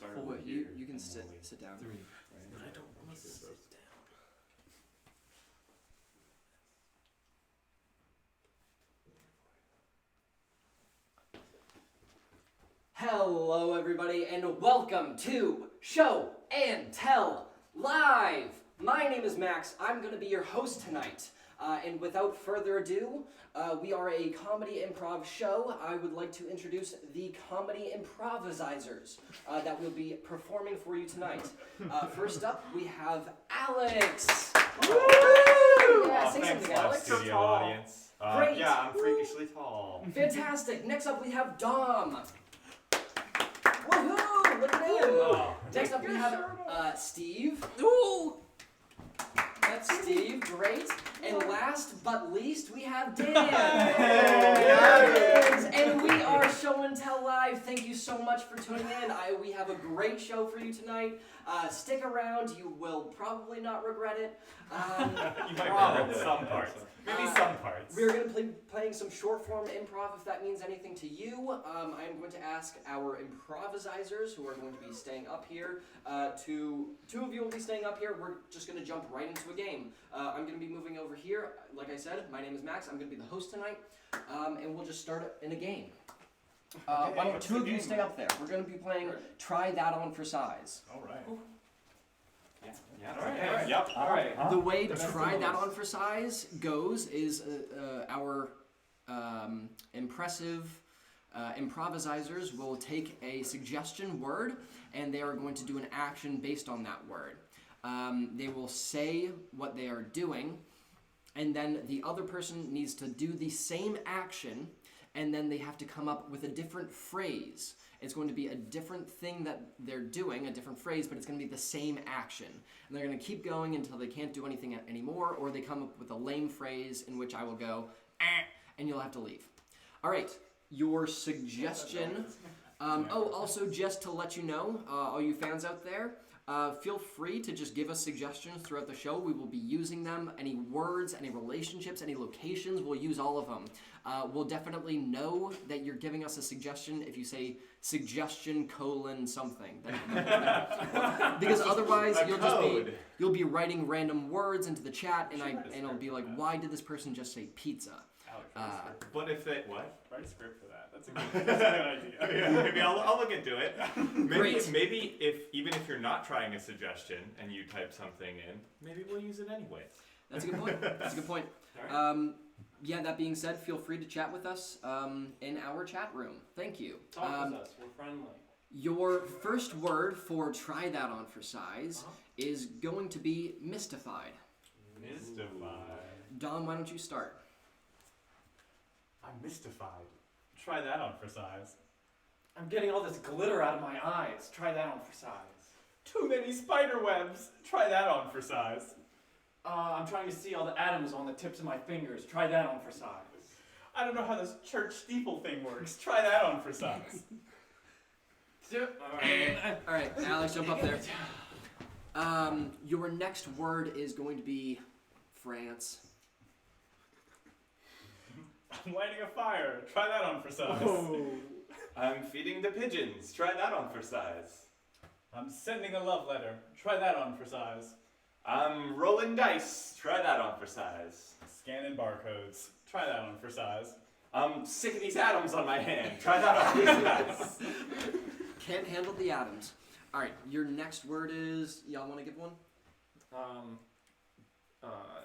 start Well, over wait, here. you can and sit then we- down. Three. Right? I don't want to sit down. Hello, everybody, and welcome to Show and Tell Live. My name is Max. I'm going to be your host tonight. And without further ado, we are a comedy improv show. I would like to introduce the comedy improvisers that will be performing for you tonight. First up, we have Alex. Woo! Yeah, say Thanks, something, live Alex. studio audience. Great. Yeah, I'm freakishly tall. Fantastic. Next up, we have Dom. Woohoo! Look at him. Oh. Next up, we have Steve. Ooh! That's Steve. Great. And last but least, we have Dan. Yes. And we are Show and Tell Live. Thank you so much for tuning in. We have a great show for you tonight. Stick around. You will probably not regret it. You might regret some parts. Maybe some parts. We're going to be playing some short form improv if that means anything to you. I am going to ask our improvisers who are going to be staying up here. Two of you will be staying up here. We're just going to jump right into a game. I'm going to be moving over here. Like I said, my name is Max. I'm going to be the host tonight. And we'll just start in a game. Why don't two of you stay up there? We're going to be playing Try That On for Size. All right. Yeah. All right. Okay. All right. Yep. All right. The way Try That On for Size goes is our impressive improvisers will take a suggestion word and they are going to do an action based on that word. They will say what they are doing, and then the other person needs to do the same action, and then they have to come up with a different phrase. It's going to be a different thing that they're doing, a different phrase, but it's going to be the same action. And they're going to keep going until they can't do anything anymore, or they come up with a lame phrase in which I will go, and you'll have to leave. All right, your suggestion. Also, just to let you know, all you fans out there, feel free to just give us suggestions throughout the show. We will be using them. Any words, any relationships, any locations, we'll use all of them. We'll definitely know that you're giving us a suggestion if you say suggestion : something. Because otherwise you'll be writing random words into the chat, and I'll be like, why did this person just say pizza? But if they what? Write a script for that. That's a good idea. Yeah, maybe I'll look into it. Great. Maybe even if you're not trying a suggestion and you type something in, maybe we'll use it anyway. That's a good point. That's a good point. All right. Yeah, that being said, feel free to chat with us in our chat room. Thank you. Talk with us. We're friendly. Your first word for Try That On for Size is going to be mystified. Mystified. Dom, why don't you start? I'm mystified. Try that on for size. I'm getting all this glitter out of my eyes. Try that on for size. Too many spider webs. Try that on for size. I'm trying to see all the atoms on the tips of my fingers. Try that on for size. I don't know how this church steeple thing works. Try that on for size. All right, Alex, jump up there. Your next word is going to be France. I'm lighting a fire. Try that on for size. I'm feeding the pigeons. Try that on for size. I'm sending a love letter. Try that on for size. I'm rolling dice. Try that on for size. Scanning barcodes. Try that on for size. I'm sick of these atoms on my hand. Try that on for size. Can't handle the atoms. All right, your next word is, y'all want to give one?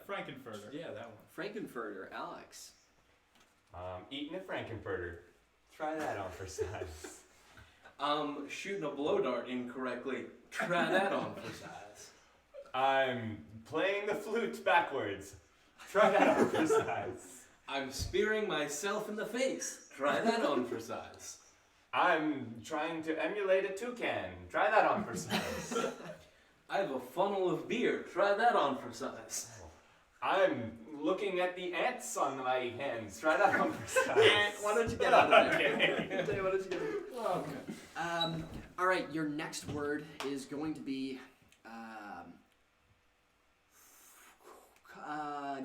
Frankenfurter. Yeah, that one. Frankenfurter, Alex. Eating a Frankenfurter. Try that on for size. Shooting a blow dart incorrectly. Try that on for size. I'm playing the flute backwards. Try that on for size. I'm spearing myself in the face. Try that on for size. I'm trying to emulate a toucan. Try that on for size. I have a funnel of beer. Try that on for size. I'm looking at the ants on my hands. Try that on for size. Why don't you get out of there? Okay. Why don't you get out of there? All right, your next word is going to be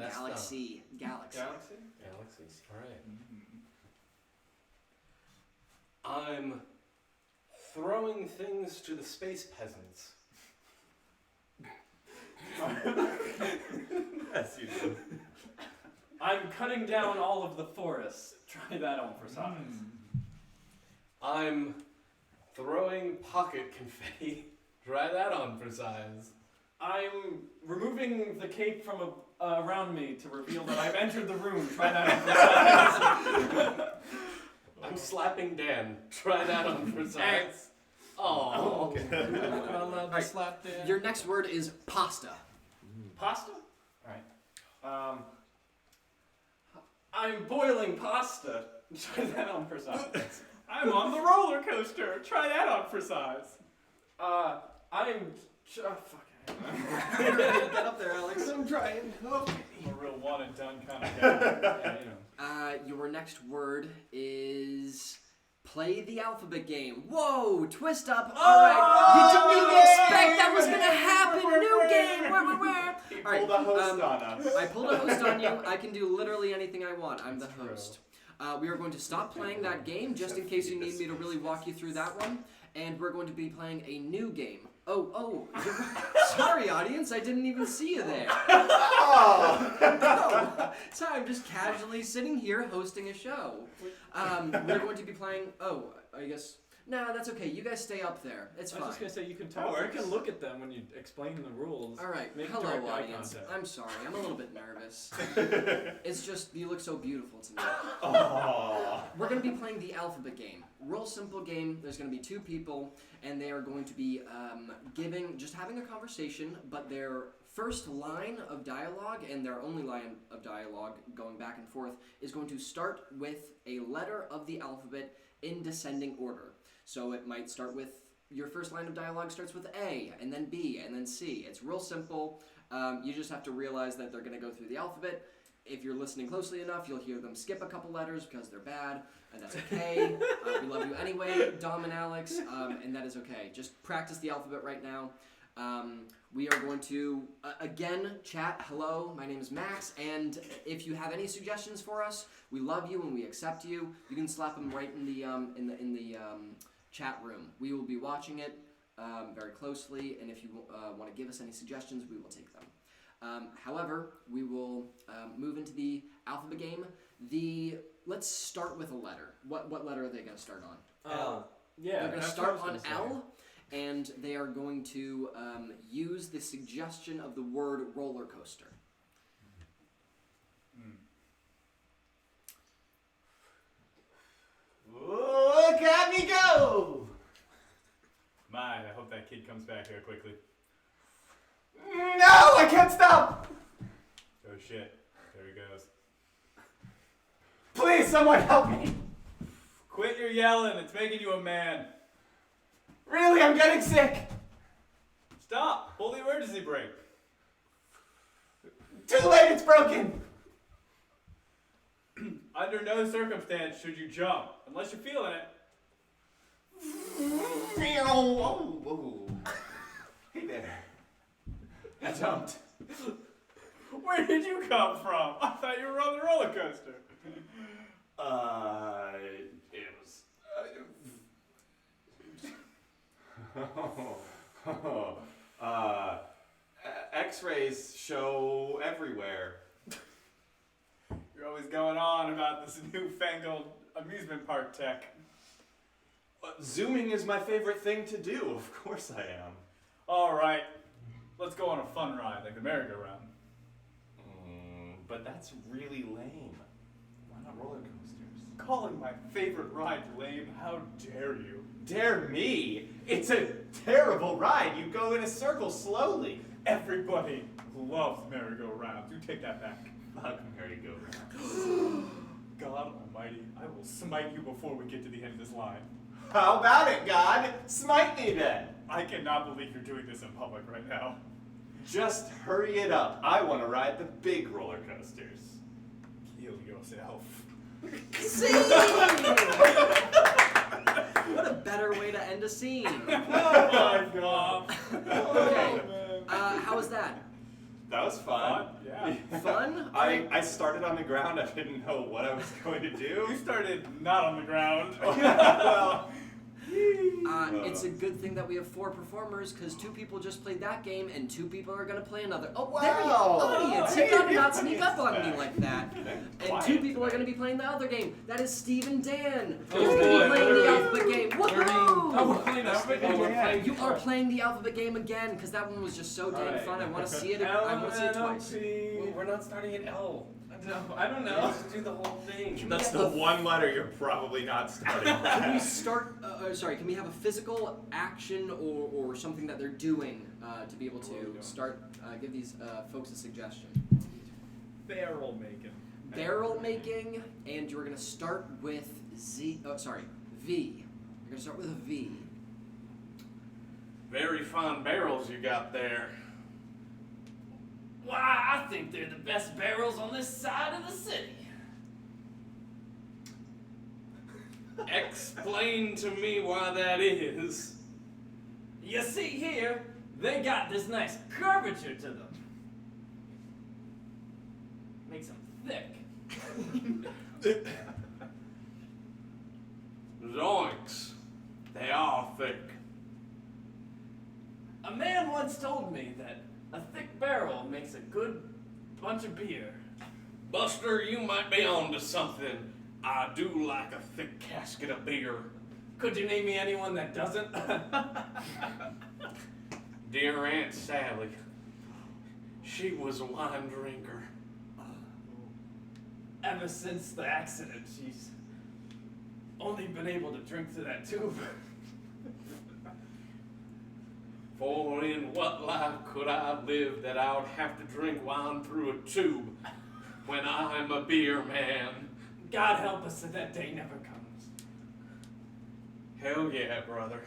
galaxy. Galaxy. Galaxy? Galaxies. All right. I'm throwing throwing things to the space peasants. Yes, you do. I'm cutting down all of the forests. Try that on for size. I'm throwing pocket confetti. Try that on for size. I'm removing the cape from around me to reveal that I've entered the room. Try that on for size. I'm slapping Dan. Try that on for size. Oh, okay. Not allowed to slap Dan. Your next word is pasta. Pasta? Alright. I'm boiling pasta. Try that on for size. I'm on the roller coaster. Try that on for size. Fuck. Get up there, Alex. I'm trying. Oh. I'm a real one and done kind of guy. Yeah, you know. Your next word is play the alphabet game. Whoa, twist up. All right. You didn't even expect that was gonna happen. New game. Where? He All right, pulled a host on us. I pulled a host on you. I can do literally anything I want. I'm the host. We are going to stop playing that game just in case you need me to really walk you through that one. And we're going to be playing a new game. Oh, sorry audience, I didn't even see you there. No, sorry, I'm just casually sitting here hosting a show. We're going to be playing, I guess, nah, that's okay, you guys stay up there, it's I fine. was just gonna say you can talk. You can look at them when you explain the rules. Alright, Make hello direct eye audience, contact. I'm sorry, I'm a little bit nervous. It's just, you look so beautiful to me. Aww. We're going to be playing the alphabet game. Real simple game. There's going to be two people, and they are going to be having a conversation, but their first line of dialogue and their only line of dialogue going back and forth is going to start with a letter of the alphabet in descending order. So it might start with, your first line of dialogue starts with A, and then B, and then C. It's real simple. You just have to realize that they're going to go through the alphabet. If you're listening closely enough, you'll hear them skip a couple letters because they're bad, and that's okay. We love you anyway, Dom and Alex, and that is okay. Just practice the alphabet right now. We are going to, again, chat. Hello, my name is Max, and if you have any suggestions for us, we love you and we accept you. You can slap them right in the chat room. We will be watching it very closely, and if you want to give us any suggestions, we will take them. However, we will move into the alphabet game. Let's start with a letter. What letter are they going to start on? L. They're going to start on L, and they are going to use the suggestion of the word roller coaster. Look at me go! My, I hope that kid comes back here quickly. No, I can't stop! Oh shit. There he goes. Please, someone help me! Quit your yelling, it's making you a man. Really, I'm getting sick! Stop! Pull the emergency brake. Too late, it's broken! Under no circumstance should you jump, unless you're feeling it. Hey there. I jumped. Where did you come from? I thought you were on the roller coaster. It was... X-rays show everywhere. You're always going on about this newfangled amusement park tech. Zooming is my favorite thing to do. Of course I am. Alright, let's go on a fun ride like the merry-go-round. But that's really lame. Why not roller coasters? Calling my favorite ride lame, how dare you? Dare me? It's a terrible ride. You go in a circle slowly. Everybody loves merry-go-rounds. You take that back. Fuck merry-go-round. God almighty, I will smite you before we get to the end of this line. How about it, God? Smite me then. I cannot believe you're doing this in public right now. Just hurry it up. I want to ride the big roller coasters. Kill yourself. Scene! What a better way to end a scene. Oh my god. Okay, man. how was that? That was fun. Yeah. Fun? I started on the ground. I didn't know what I was going to do. You started not on the ground. Well, It's a good thing that we have 4 performers, because 2 people just played that game, and 2 people are going to play another. Oh, there you go, audience! You gotta not sneak up on me like that. And 2 people are going to be playing the other game. That is Steve and Dan. Who's going to be playing the alphabet game. Woohoo! we're playing alphabet game. You are playing the alphabet game again, because that one was just so dang fun. I want to see it. I want to see it twice. Well, we're not starting at L. No, I don't know. Let's do the whole thing. That's the one letter you're probably not starting with. Can we start? Can we have a physical action or something that they're doing to be able to start? Give these folks a suggestion. Barrel making. Barrel making, and you're gonna start with V. You're gonna start with a V. Very fine barrels you got there. Why, I think they're the best barrels on this side of the city. Explain to me why that is. You see here, they got this nice curvature to them. Makes them thick. Zoinks. They are thick. A man once told me that a thick barrel makes a good bunch of beer. Buster, you might be on to something. I do like a thick casket of beer. Could you name me anyone that doesn't? Dear Aunt Sally, she was a wine drinker. Ever since the accident, she's only been able to drink through that tube. For in what life could I live that I would have to drink wine through a tube when I'm a beer man? God help us if that day never comes. Hell yeah, brother.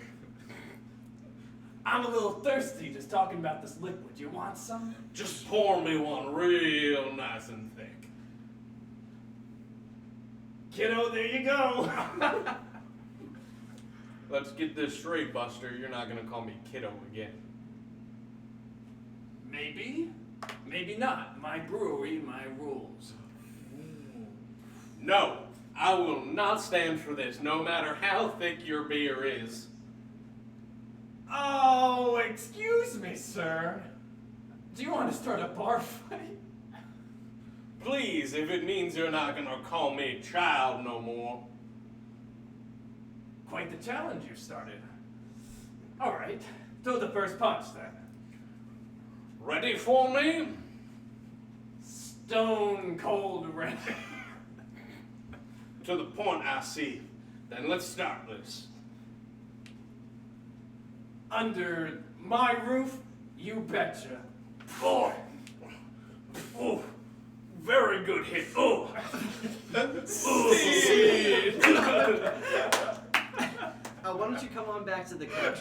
I'm a little thirsty just talking about this liquid. You want some? Just pour me one real nice and thick. Kiddo, there you go. Let's get this straight, Buster. You're not gonna call me kiddo again. Maybe, maybe not. My brewery, my rules. No, I will not stand for this, no matter how thick your beer is. Oh, excuse me, sir. Do you want to start a bar fight? Please, if it means you're not gonna call me child no more. Quite the challenge you started. All right, throw the first punch then. Ready for me? Stone cold ready. To the point, I see. Then let's start this. Under my roof, you betcha. Boy! Oh, very good hit. Oh! Why don't you come on back to the couch?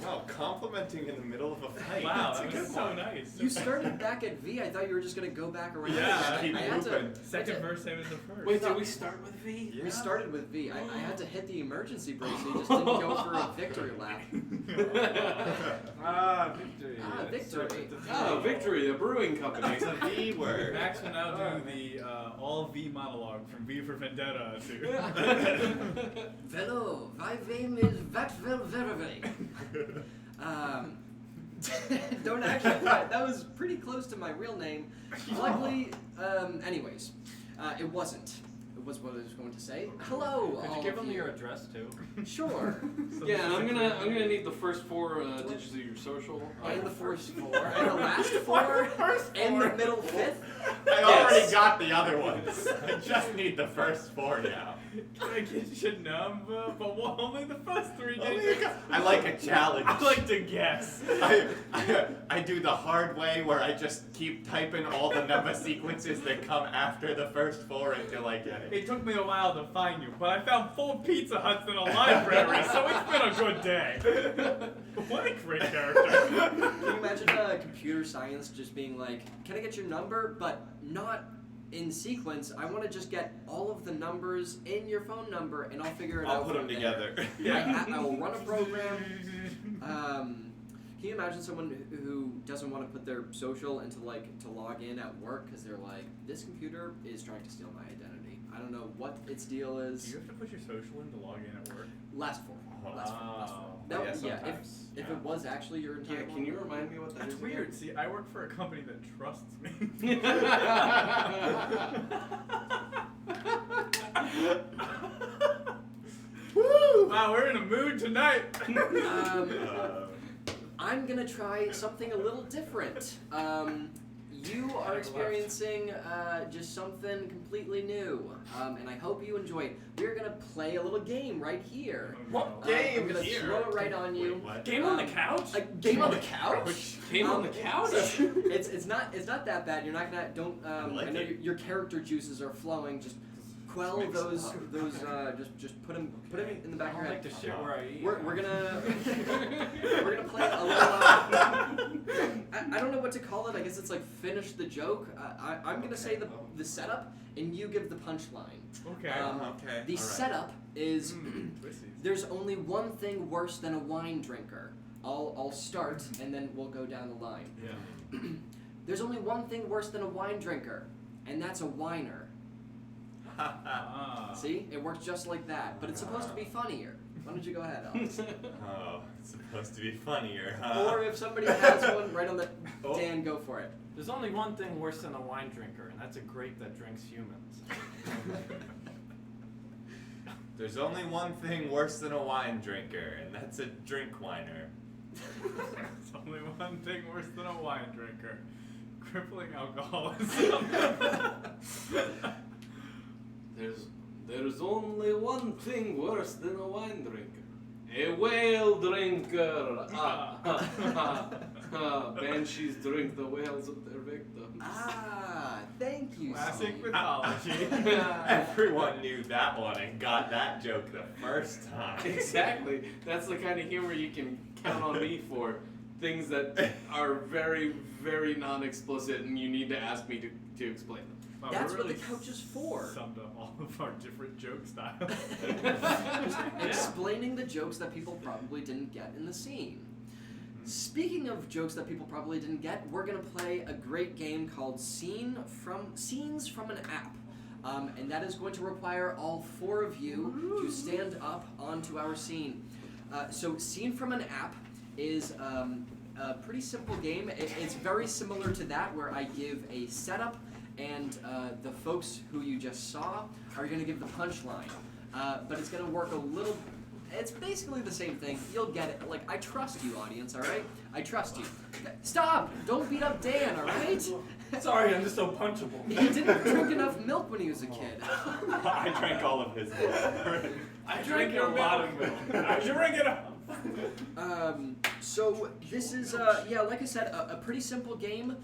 Wow, complimenting in the middle of a fight. Wow, That's a that good was so one. nice. You started back at V. I thought you were just gonna go back around. Yeah, keep I had to. looping. Second verse, same as the first. Wait, did we start with V? We started with V. I had to hit the emergency brake, so you just didn't go for a victory lap. Ah, victory. Ah, victory. Oh, Victory, the brewing company. It's a V word. Max will now do the all V monologue from V for Vendetta to. Hello, my name is Vatvel Verve. Don't actually. That was pretty close to my real name. Luckily, anyways, it wasn't. It was what I was going to say. Hello. Could all you give of them you. your address too? Sure. Yeah, and I'm gonna need the first 4 digits of your social. And the first 4, and the last 4, and the middle 5th. I already got the other ones. I just need the first 4 now. Can I get your number? But only the first 3 digits. I like a challenge. I like to guess. I do the hard way where I just keep typing all the number sequences that come after the first 4 until I get it. It took me a while to find you, but I found 4 Pizza Huts in a library, so it's been a good day. What a great character. Can you imagine computer science just being like, can I get your number, but not in sequence? I want to just get all of the numbers in your phone number, and I'll figure it out. I'll put them from there. together. I will run a program. Can you imagine someone who doesn't want to put their social into to log in at work because they're like, this computer is trying to steal my identity. I don't know what its deal is. Do you have to put your social in to log in at work? Last four. Last four. Oh, That, yeah, yeah, sometimes. if it was actually your entire Yeah, can you remind me what that That's is? weird. See, I work for a company that trusts me. Woo! Wow, we're in a mood tonight. I'm gonna try something a little different. You are experiencing just something completely new, and I hope you enjoy it. We're gonna play a little game right here. What game I'm gonna here? throw it right on you. Wait, what? Game on the couch? A game on the couch? Came on the couch? It's not that bad. You're not gonna I like know it. your character juices are flowing. Just quell Mix it those just put them in the back I of your don't head. like the shit where I eat. We're gonna we're gonna play a little. I don't know what to call it. I guess it's like finish the joke. I'm gonna say the setup, and you give the punchline. Okay. Okay. The all right. setup is Twisties. there's only one thing worse than a wine drinker. I'll start, and then we'll go down the line. Yeah. There's only one thing worse than a wine drinker, and that's a whiner. Ah. See, it works just like that, but it's supposed to be funnier. Why don't you go ahead, Alex? Oh, it's supposed to be funnier, huh? Or if somebody has one right on the Oh. Dan, go for it. There's only one thing worse than a wine drinker, and that's a grape that drinks humans. There's only one thing worse than a wine drinker, and that's a drink whiner. There's only one thing worse than a wine drinker. Crippling alcoholism. There's only one thing worse than a wine drinker. A whale drinker. Banshees drink the whales of their victims. Ah, thank you. Classic Steve. mythology. Everyone knew that one and got that joke the first time. Exactly. That's the kind of humor you can count on me for. Things that are very, very non-explicit, and you need to ask me to explain them. Wow, That's we're what really the couch is for. Summed up all of our different joke styles. Explaining the jokes that people probably didn't get in the scene. Speaking of jokes that people probably didn't get, we're gonna play a great game called Scenes from an App. And that is going to require all four of you to stand up onto our scene. So Scene from an App is a pretty simple game. It's very similar to that, where I give a setup, and the folks who you just saw are going to give the punchline. But it's going to work a little. It's basically the same thing. You'll get it. Like, I trust you, audience, all right? I trust you. Stop! Don't beat up Dan, all right? Sorry, I'm just so punchable. He didn't drink enough milk when he was a kid. I drank all of his milk. I drink a lot of milk. I drink it up. So this is, yeah, like I said, a pretty simple game.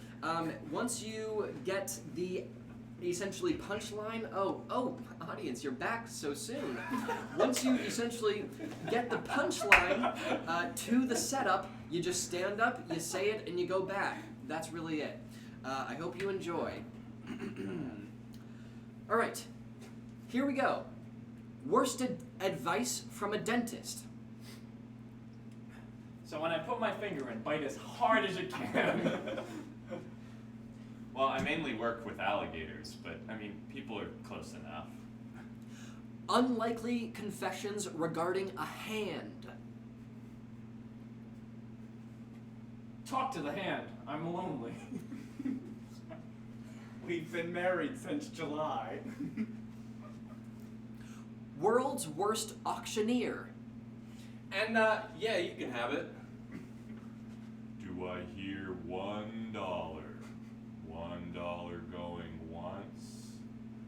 Once you get the essentially punchline, oh, audience, you're back so soon. Once you essentially get the punchline to the setup, you just stand up, you say it, and you go back. That's really it. I hope you enjoy. All right, here we go. Worst advice from a dentist. So when I put my finger in, bite as hard as you can. Well, I mainly work with alligators, but I mean, people are close enough. Unlikely confessions regarding a hand. Talk to the hand. I'm lonely. We've been married since July. World's worst auctioneer. And, yeah, you can have it. Do I hear $1? $1 going once,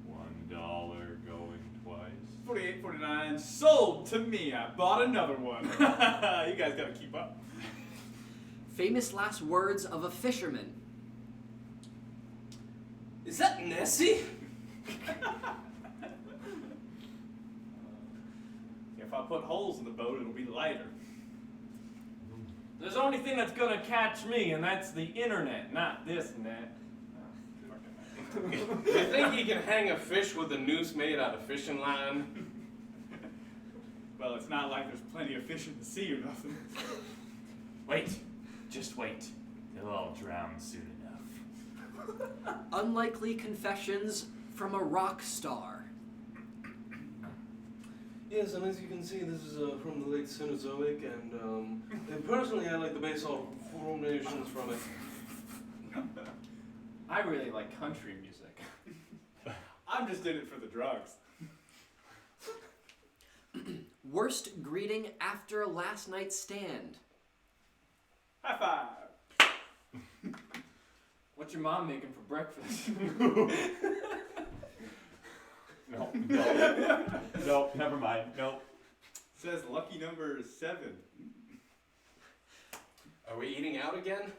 $1 going twice. $48.49 sold to me. I bought another one. You guys gotta keep up. Famous last words of a fisherman. Is that Nessie? If I put holes in the boat, it'll be lighter. There's the only thing that's gonna catch me, and that's the internet, not this net. You think you can hang a fish with a noose made out of fishing line? Well, it's not like there's plenty of fish in the sea or nothing. Wait, just wait. They'll all drown soon enough. Unlikely confessions from a rock star. Yes, and as you can see, this is from the late Cenozoic, and personally, I like the basalt formations from it. I really like country music. I'm just in it for the drugs. Worst greeting after last night's stand. High five. What's your mom making for breakfast? No, never mind. Nope. Says lucky number 7. Are we eating out again?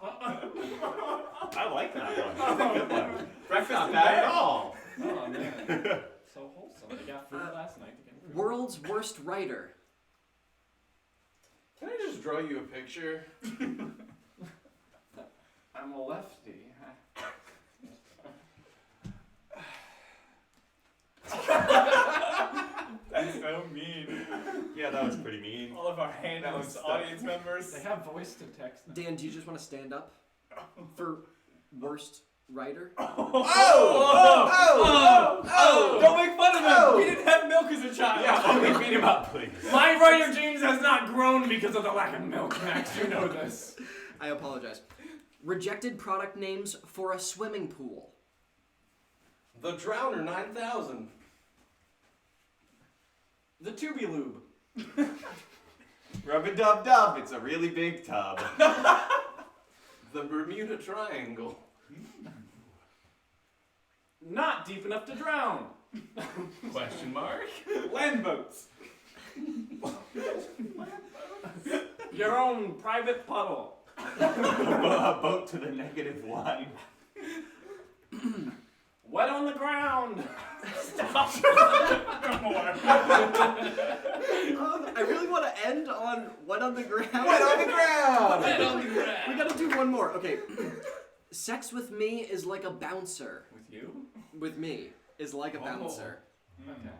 I like that one. That's a good one. Breakfast Not in bad bed. at all. Oh man, so wholesome. I got food last night again. World's worst writer. Can I just draw you a picture? I'm a lefty. That's so mean. Yeah, that was pretty mean. All of our handouts, audience members. They have voice to text now. Dan, do you just want to stand up for worst writer? Oh! Don't make fun of him! Oh! He didn't have milk as a child! Yeah, okay, beat him up, please. My writer James has not grown because of the lack of milk, Max. You know this. I apologize. Rejected product names for a swimming pool. The Drowner 9000. The Tubi Lube. Rub-a-dub-dub, it's a really big tub. The Bermuda Triangle. Not deep enough to drown. Question mark? Land boats. Your own private puddle. A boat to the -1. Wet on the ground. Stop. No more. I really want to end on what on the ground. Wet on the ground! Wet on the ground. We gotta do one more. Okay. Sex with me is like a bouncer. With you? With me is like a bouncer. Okay.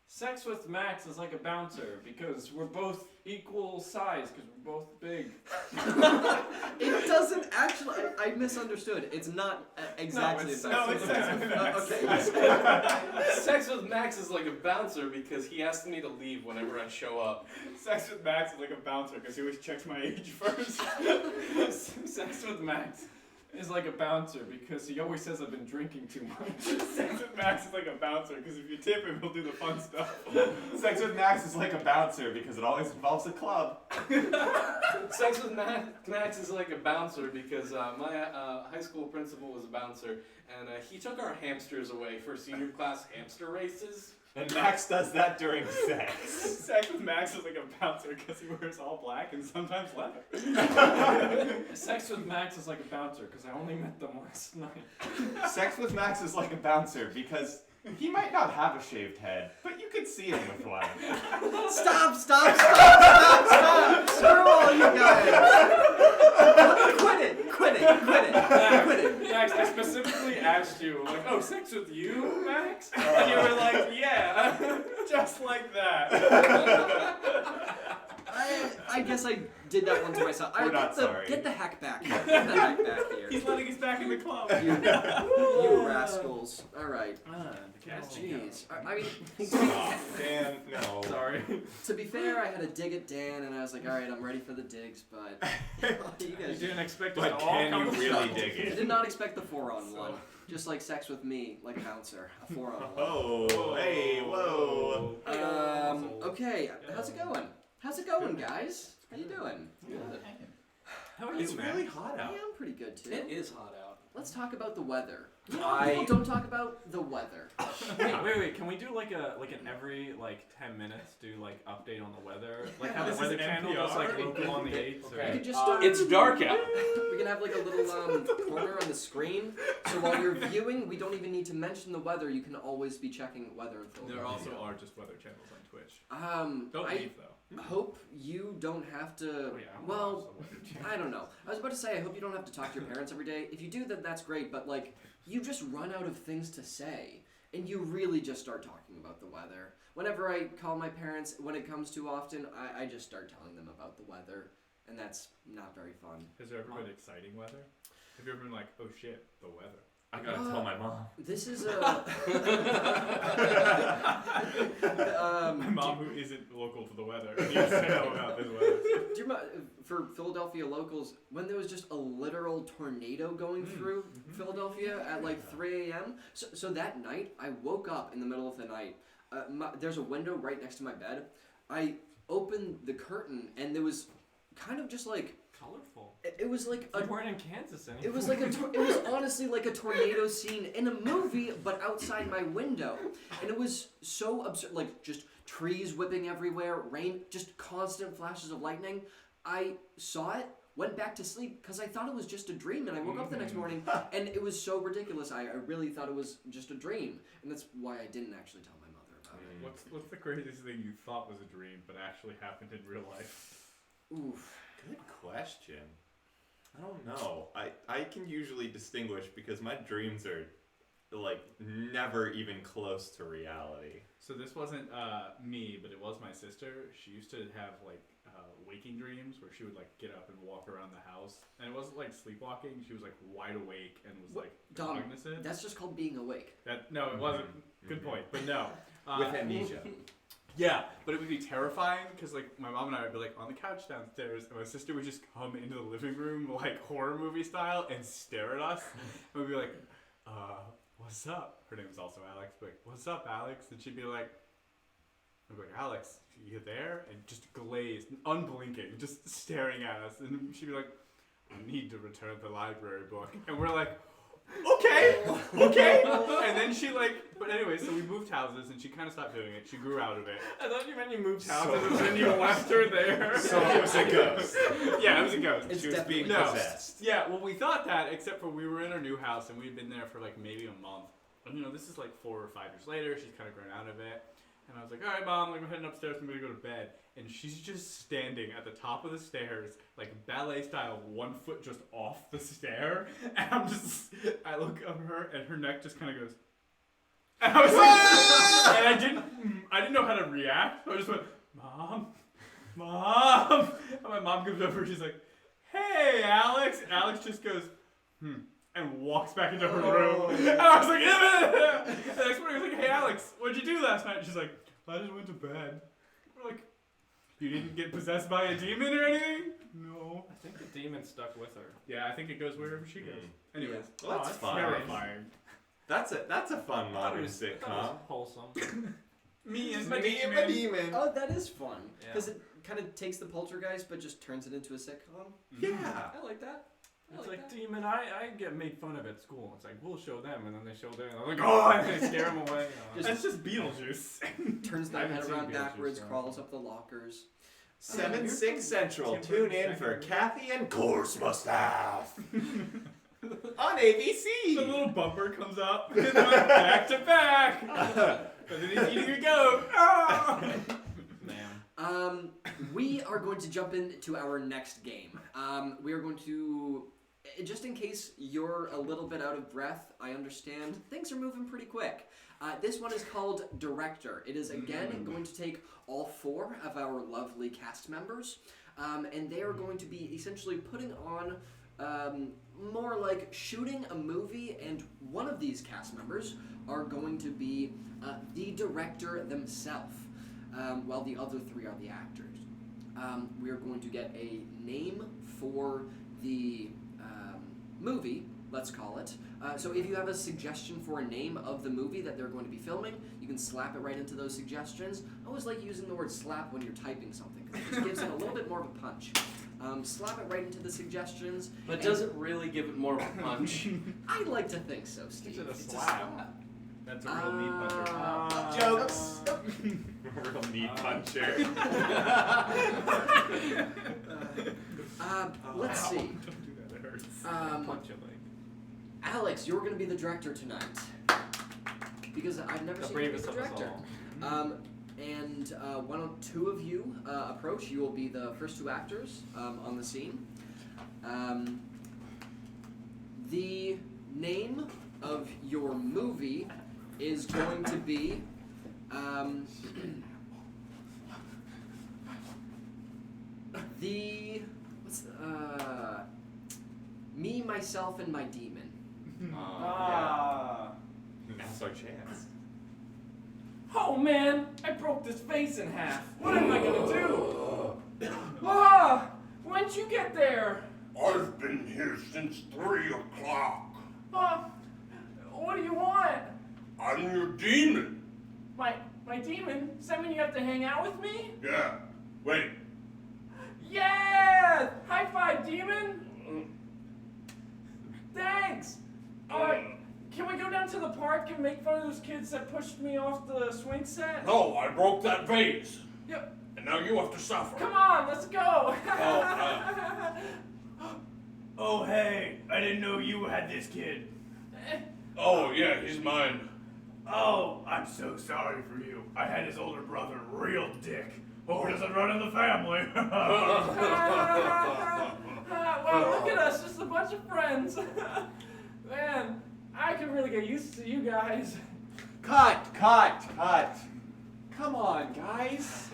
Sex with Max is like a bouncer because we're both equal size because we're both big. It doesn't actually. I misunderstood. It's not exactly. it's about sex with Max. Okay. Sex with Max is like a bouncer because he asks me to leave whenever I show up. Sex with Max is like a bouncer because he always checks my age first. Sex with Max is like a bouncer because he always says I've been drinking too much. Sex with Max is like a bouncer because if you tip him, he'll do the fun stuff. Sex with Max is like a bouncer because it always involves a club. Sex with Max is like a bouncer because my high school principal was a bouncer and he took our hamsters away for senior class hamster races. And Max does that during sex. Sex with Max is like a bouncer because he wears all black and sometimes leather. Sex with Max is like a bouncer because I only met them last night. Sex with Max is like a bouncer because he might not have a shaved head, but you could see him with one. Stop! Screw all you guys! Quit it! Max, I specifically asked you, like, oh, sex with you, Max? And you were like, yeah, just like that. I guess I did that one to myself. We're not sorry. Get the heck back. Get the heck back here. He's letting us back in the club. You rascals. Alright. Jeez. I mean, Dan, no. Sorry. to be fair, I had a dig at Dan, and I was like, alright, I'm ready for the digs, but you You guys... didn't expect it But to all can come you really dig I it? did not expect the 4-on-1. Just like sex with me, like a bouncer. A 4-on-1. Oh, hey, whoa. Okay, how's it going? How's it going, guys? How you doing? Good. How are It's you, really man? hot Yeah, out. I'm pretty good too. It is hot out. Let's talk about the weather. I- People don't talk about the weather. Wait. Can we do like an every 10 minutes do like update on the weather? Like how the This is Weather an Channel does like NPR? local on the 8th. We Or... could just It's dark out. we can have like a little corner on the screen, so while you're viewing, we don't even need to mention the weather. You can always be checking weather in Philadelphia. There also are just weather channels on Twitch. Don't I leave though. hope you don't have to. Oh, yeah, I wanna Well, watch the Weather Channel. I don't know. I was about to say, I hope you don't have to talk to your parents every day. If you do, then that's great, but like, you just run out of things to say, and you really just start talking about the weather. Whenever I call my parents, when it comes too often, I just start telling them about the weather, and that's not very fun. Has there ever been exciting weather? Have you ever been like, oh shit, the weather? I gotta tell my mom. This is My mom, who isn't local to the weather, needs to know about this weather. do you remember, for Philadelphia locals, when there was just a literal tornado going through Philadelphia at like 3 a.m.? So that night, I woke up in the middle of the night. There's a window right next to my bed. I opened the curtain, and there was kind of just like... Colorful. It was like You weren't in Kansas anymore. It was like it was honestly like a tornado scene in a movie, but outside my window, and it was so absurd. Like just trees whipping everywhere, rain, just constant flashes of lightning. I saw it, went back to sleep because I thought it was just a dream, and I woke up the next morning, and it was so ridiculous. I really thought it was just a dream, and that's why I didn't actually tell my mother about it. What's the craziest thing you thought was a dream but actually happened in real life? Oof. Good question. I don't know. I can usually distinguish because my dreams are like never even close to reality. So this wasn't me, but it was my sister. She used to have like waking dreams where she would like get up and walk around the house, and it wasn't like sleepwalking. She was like wide awake and was like Dom, cognizant. that's just called being awake. No, it wasn't. Good point, but no. With amnesia. Yeah, but it would be terrifying because like my mom and I would be like on the couch downstairs, and my sister would just come into the living room like horror movie style and stare at us, and we'd be like, "What's up?" Her name was also Alex. But like, "What's up, Alex?" And she'd be like, "I'd be like, Alex, you there?" And just glazed, unblinking, just staring at us, and she'd be like, "I need to return the library book," and we're like, okay. And then she but anyway, so we moved houses and she kind of stopped doing it. She grew out of it. I thought you meant you moved houses So- and then you left her there. So it was a ghost. Yeah, it was a ghost. It's She was being definitely- possessed. Yeah, well, we thought that, except for we were in our new house and we'd been there for like maybe a month. And this is like 4 or 5 years later. She's kind of grown out of it. And I was like, all right, Mom, I'm heading upstairs. I'm going to go to bed. And she's just standing at the top of the stairs, like ballet style, 1 foot just off the stair. And I look at her and her neck just kind of goes. And I was like, and I didn't know how to react. I just went, Mom. And my mom comes over and she's like, hey, Alex. And Alex just goes, and walks back into her room. And I was like, and the next morning I was like, hey, Alex, what'd you do last night? And she's like, I just went to bed. We're like, you didn't get possessed by a demon or anything? No. I think the demon stuck with her. Yeah, I think it goes wherever she goes. Anyways, Well, that's fine. terrifying. That's a fun modern It was sitcom. wholesome. Me and My my demon. Oh, that is fun Yeah. because it kind of takes the poltergeist but just turns it into a sitcom. Yeah. I like that. It's like demon. I get made fun of at school. It's like we'll show them, and then they show them. And I'm like, oh, and they scare them away. That's just Beetlejuice. Turns I their haven't head seen around Beetlejuice, backwards, so. crawls up the lockers. 7/6 Central. Can't Tune believe in for second. Kathy and Course Mustache on The ABC. little bumper comes up, and then back to back. And then he's eating a goat. Ah! Man. We are going to jump into our next game. We are going to, just in case you're a little bit out of breath, I understand things are moving pretty quick. This one is called Director. It is again going to take all 4 of our lovely cast members, and they are going to be essentially putting on more like shooting a movie, and one of these cast members are going to be the director themselves, while the other 3 are the actors. We are going to get a name for the movie, let's call it. So if you have a suggestion for a name of the movie that they're going to be filming, you can slap it right into those suggestions. I always like using the word slap when you're typing something, because it just gives it a little bit more of a punch. Slap it right into the suggestions. But does it really give it more of a punch? I like to think so, Steve. Is it a It's slap? That's a real neat puncher. Jokes. Real neat puncher. Let's see. Don't do that, it hurts. Punch it like. Alex, you're going to be the director tonight. Because I've never The seen you be bravest the of us director. all. And one or 2 of you approach. You will be the first 2 actors on the scene. The name of your movie is going to be Me, Myself, and My Demon. Now's our chance. Oh man, I broke this vase in half. What am I gonna do? When'd you get there? I've been here since 3 o'clock. What do you want? I'm your demon. My demon? Does that mean you have to hang out with me? Yeah. Wait. Yeah! High five, demon! Thanks! Can we go down to the park and make fun of those kids that pushed me off the swing set? No, I broke that vase. Yep. And now you have to suffer. Come on, let's go! Oh, hey, I didn't know you had this kid. Oh, yeah, he's mine. Oh, I'm so sorry for you. I had his older brother, real dick. Hope he doesn't run in the family. Wow, look at us, just a bunch of friends. Man, I can really get used to you guys. Cut! Come on, guys.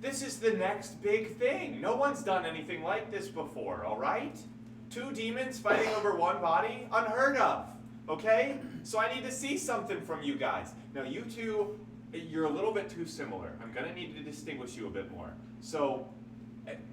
This is the next big thing. No one's done anything like this before, all right? 2 demons fighting over one body? Unheard of, okay? So I need to see something from you guys. Now, you two, you're a little bit too similar. I'm gonna need to distinguish you a bit more. So,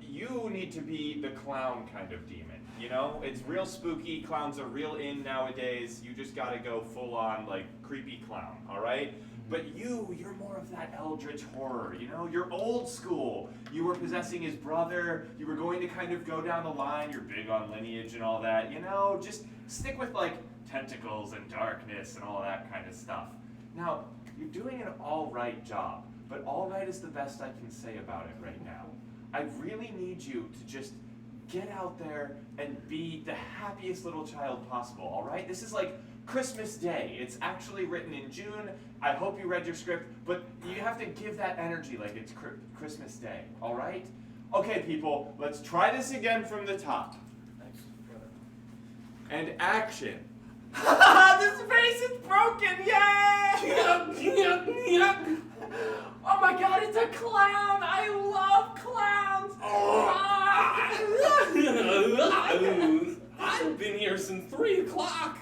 you need to be the clown kind of demon, you know? It's real spooky, clowns are real in nowadays. You just gotta go full on, like, creepy clown, all right? But you're more of that eldritch horror, you know? You're old school. You were possessing his brother. You were going to kind of go down the line. You're big on lineage and all that, you know? Just stick with, like, tentacles and darkness and all that kind of stuff. Now, you're doing an all right job, but all right is the best I can say about it right now. I really need you to just get out there and be the happiest little child possible, all right? This is like Christmas Day. It's actually written in June. I hope you read your script, but you have to give that energy like it's Christmas Day, all right? Okay, people, let's try this again from the top. And action. This vase is broken! Yay! Oh my god, it's a clown! I love clowns! I've been here since 3 o'clock.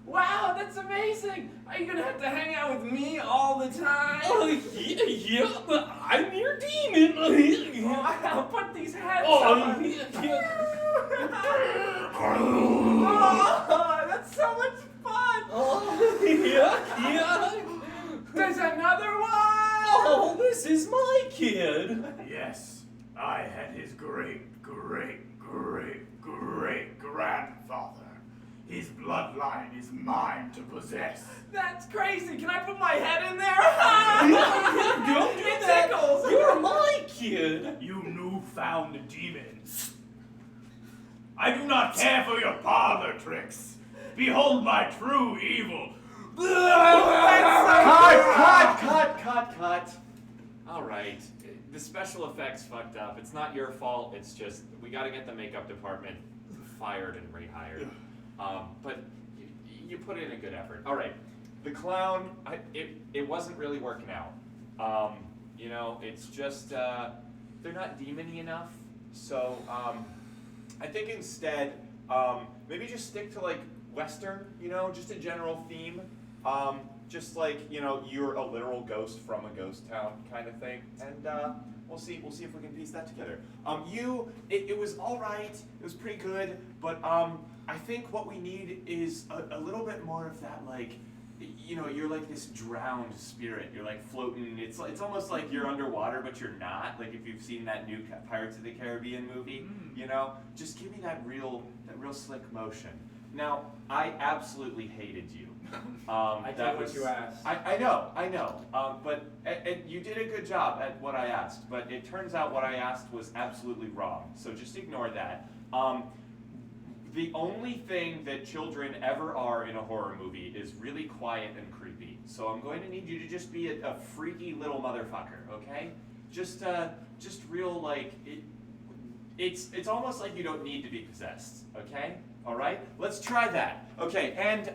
Wow, that's amazing! Are you gonna have to hang out with me all the time? Yeah, I'm your demon. I'll put these hats Oh, on. Oh, that's so much fun! yeah. There's another one! Oh, this is my kid. Yes, I had his great-great-great-great-grandfather. His bloodline is mine to possess. That's crazy! Can I put my head in there? Don't do It that. tickles! You're my kid. You newfound demons. I do not care for your parlor tricks. Behold my true evil. Cut! All right, the special effects fucked up. It's not your fault. It's just we got to get the makeup department fired and rehired. But you put in a good effort. All right, the clown. It wasn't really working out. You know, it's just they're not demon-y enough. So I think instead maybe just stick to like Western. You know, just a general theme. Just like, you know, you're a literal ghost from a ghost town kind of thing, and we'll see if we can piece that together. It was all right, it was pretty good, but I think what we need is a little bit more of that, like, you know, you're like this drowned spirit. You're like floating. It's almost like you're underwater, but you're not. Like if you've seen that new Pirates of the Caribbean movie, you know, just give me that real slick motion. Now, I absolutely hated you. I did what you asked. I know. But you did a good job at what I asked. But it turns out what I asked was absolutely wrong. So just ignore that. The only thing that children ever are in a horror movie is really quiet and creepy. So I'm going to need you to just be a freaky little motherfucker, okay? Just real like it's almost like you don't need to be possessed, okay? All right, let's try that. Okay, and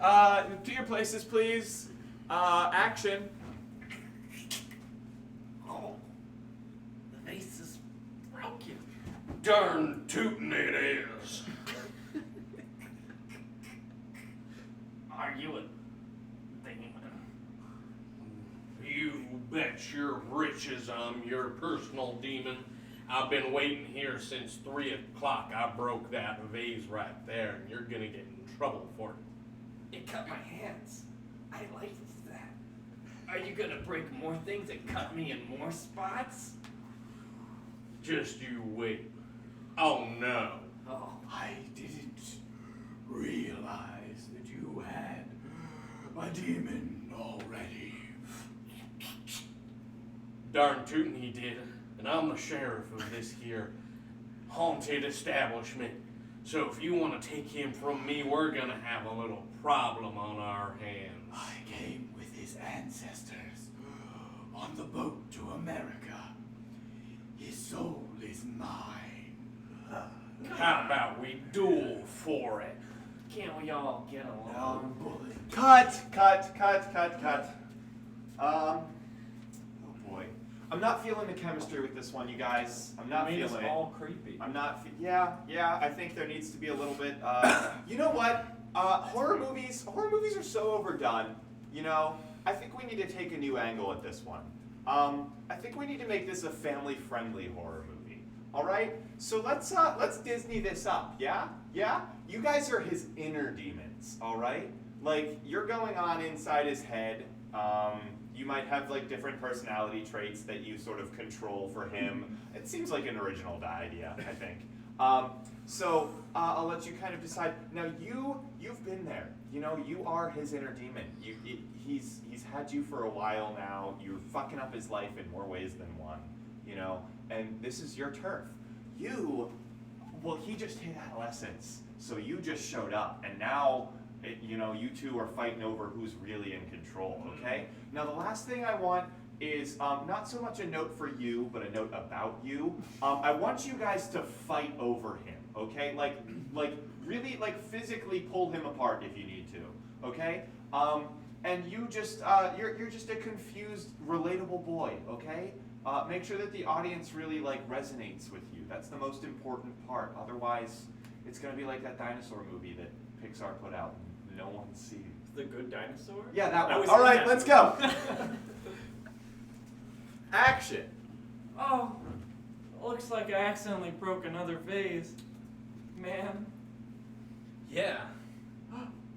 to your places, please. Action. Oh, the vase is broken. Darn tootin' it is. Are you a demon? You bet your riches I'm your personal demon. I've been waiting here since 3 o'clock. I broke that vase right there, and you're gonna get in trouble for it. It cut my hands. I liked that. Are you gonna break more things and cut me in more spots? Just you wait. Oh no. Oh. I didn't realize that you had a demon already. Darn tootin' he did. And I'm the sheriff of this here haunted establishment. So if you want to take him from me, we're gonna have a little problem on our hands. I came with his ancestors on the boat to America. His soul is mine. How about we duel for it? Can't we all get Now, along? bullet. Cut. Oh boy. I'm not feeling the chemistry with this one, you guys. I'm not Made us feeling it. all creepy. I'm not. Yeah. I think there needs to be a little bit. You know what? Horror movies are so overdone. You know, I think we need to take a new angle at this one. I think we need to make this a family-friendly horror movie. All right. So let's Disney this up. Yeah. You guys are his inner demons. All right. Like you're going on inside his head. You might have like different personality traits that you sort of control for him. It seems like an original idea, I think. So I'll let you kind of decide. Now you've been there. You know, you are his inner demon. He's had you for a while now. You're fucking up his life in more ways than one. You know, and this is your turf. He just hit adolescence, so you just showed up, and now. You two are fighting over who's really in control, okay? Now, the last thing I want is not so much a note for you, but a note about you. I want you guys to fight over him, okay? Like really, physically pull him apart if you need to, okay? And you just, you're just a confused, relatable boy, okay? Make sure that the audience really, resonates with you. That's the most important part. Otherwise, it's gonna be like that dinosaur movie that Pixar put out. No one sees. The Good Dinosaur? Yeah, that one. was All in right, that let's movie. go. Action. Oh, looks like I accidentally broke another vase. Man. Yeah.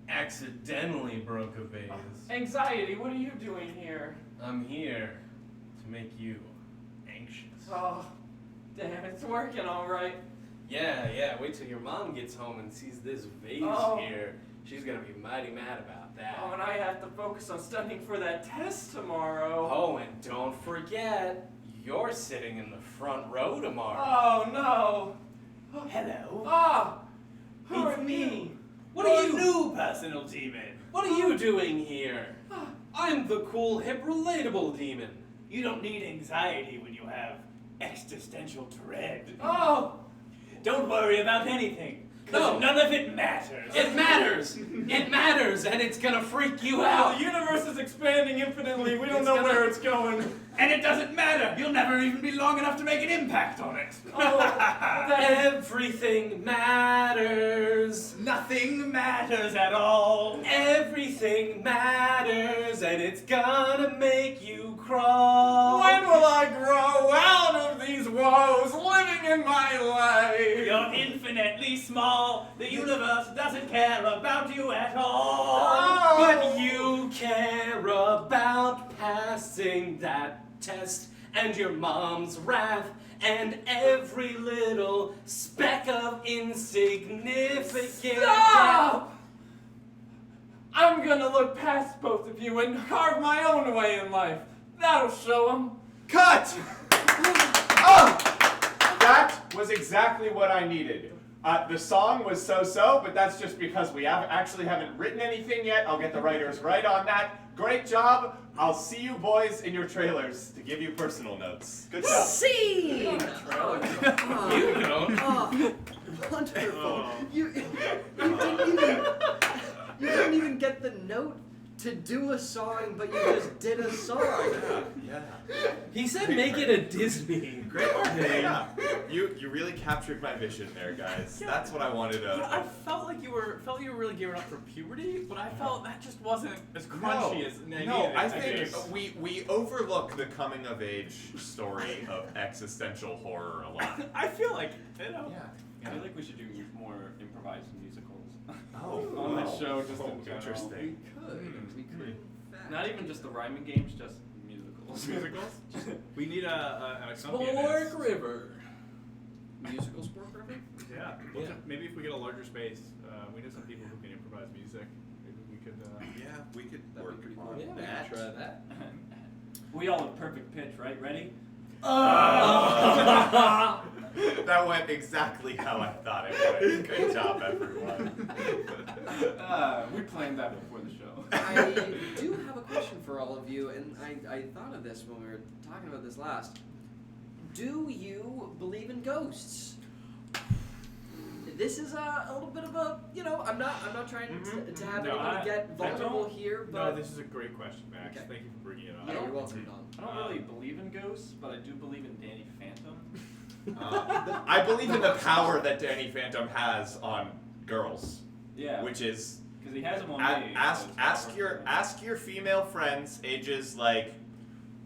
Accidentally broke a vase. Anxiety, what are you doing here? I'm here to make you anxious. Oh, damn, it's working all right. Yeah, wait till your mom gets home and sees this vase here. She's gonna be mighty mad about that. Oh, and I have to focus on studying for that test tomorrow. Oh, and don't forget, you're sitting in the front row tomorrow. Oh, no. Hello. Ah, who It's are me. you? What are Your you new personal demon. What are you doing here? I'm the cool, hip, relatable demon. You don't need anxiety when you have existential dread. Oh, Don't worry about anything, because No. none of it matters. It matters. It matters, and it's gonna freak you the out. universe is expanding infinitely. We don't It's know gonna- where it's going. And it doesn't matter. You'll never even be long enough to make an impact on it. Oh, that Everything matters. Nothing matters at all. Everything matters, and it's gonna make you crawl. When will I grow out of these woes living in my life? You're infinitely small. The universe doesn't care about you at all. Oh. But you care about passing that test and your mom's wrath and every little speck of insignificant. Stop! I'm gonna look past both of you and carve my own way in life. That'll show them. Cut! Oh! That was exactly what I needed. The song was so-so, but that's just because we actually haven't written anything yet. I'll get the writers right on that. Great job. I'll see you boys in your trailers to give you personal notes. Good job. Scene! You don't. Oh, wonderful. You didn't even get the note to do a song, but you just did a song. Yeah. He said make it a Disney. Great marketing. Yeah. You really captured my vision there, guys. That's what I wanted to. Yeah, I felt like you were really gearing up for puberty, but I felt that just wasn't as crunchy as I think we overlook the coming of age story of existential horror a lot. I feel like, you know. I feel like we should do more improvised musicals Oh, on the show, just in general. interesting. We could. Not even just the rhyming games, just musicals. Musicals? We need an Spork accompanist. River. Musical sport river? Yeah. Yeah. Maybe if we get a larger space, we know some people who can improvise music. Maybe we could. Yeah, we could That'd work be pretty on cool. Yeah, we that. can try that. We all have perfect pitch, right? Ready? That went exactly how I thought it would. Good job, everyone. We planned that before the show. I do have a question for all of you, and I thought of this when we were talking about this last. Do you believe in ghosts? This is a little bit of a, I'm not trying to have No, anyone get I vulnerable don't- here, No, but this is a great question, Max. Okay. Thank you for bringing it up. yeah, you're welcome, Don. I don't really believe in ghosts, but I do believe in Danny Phantom. I believe in the power that Danny Phantom has on girls, Yeah, which is because he has them on me. ask your female friends ages like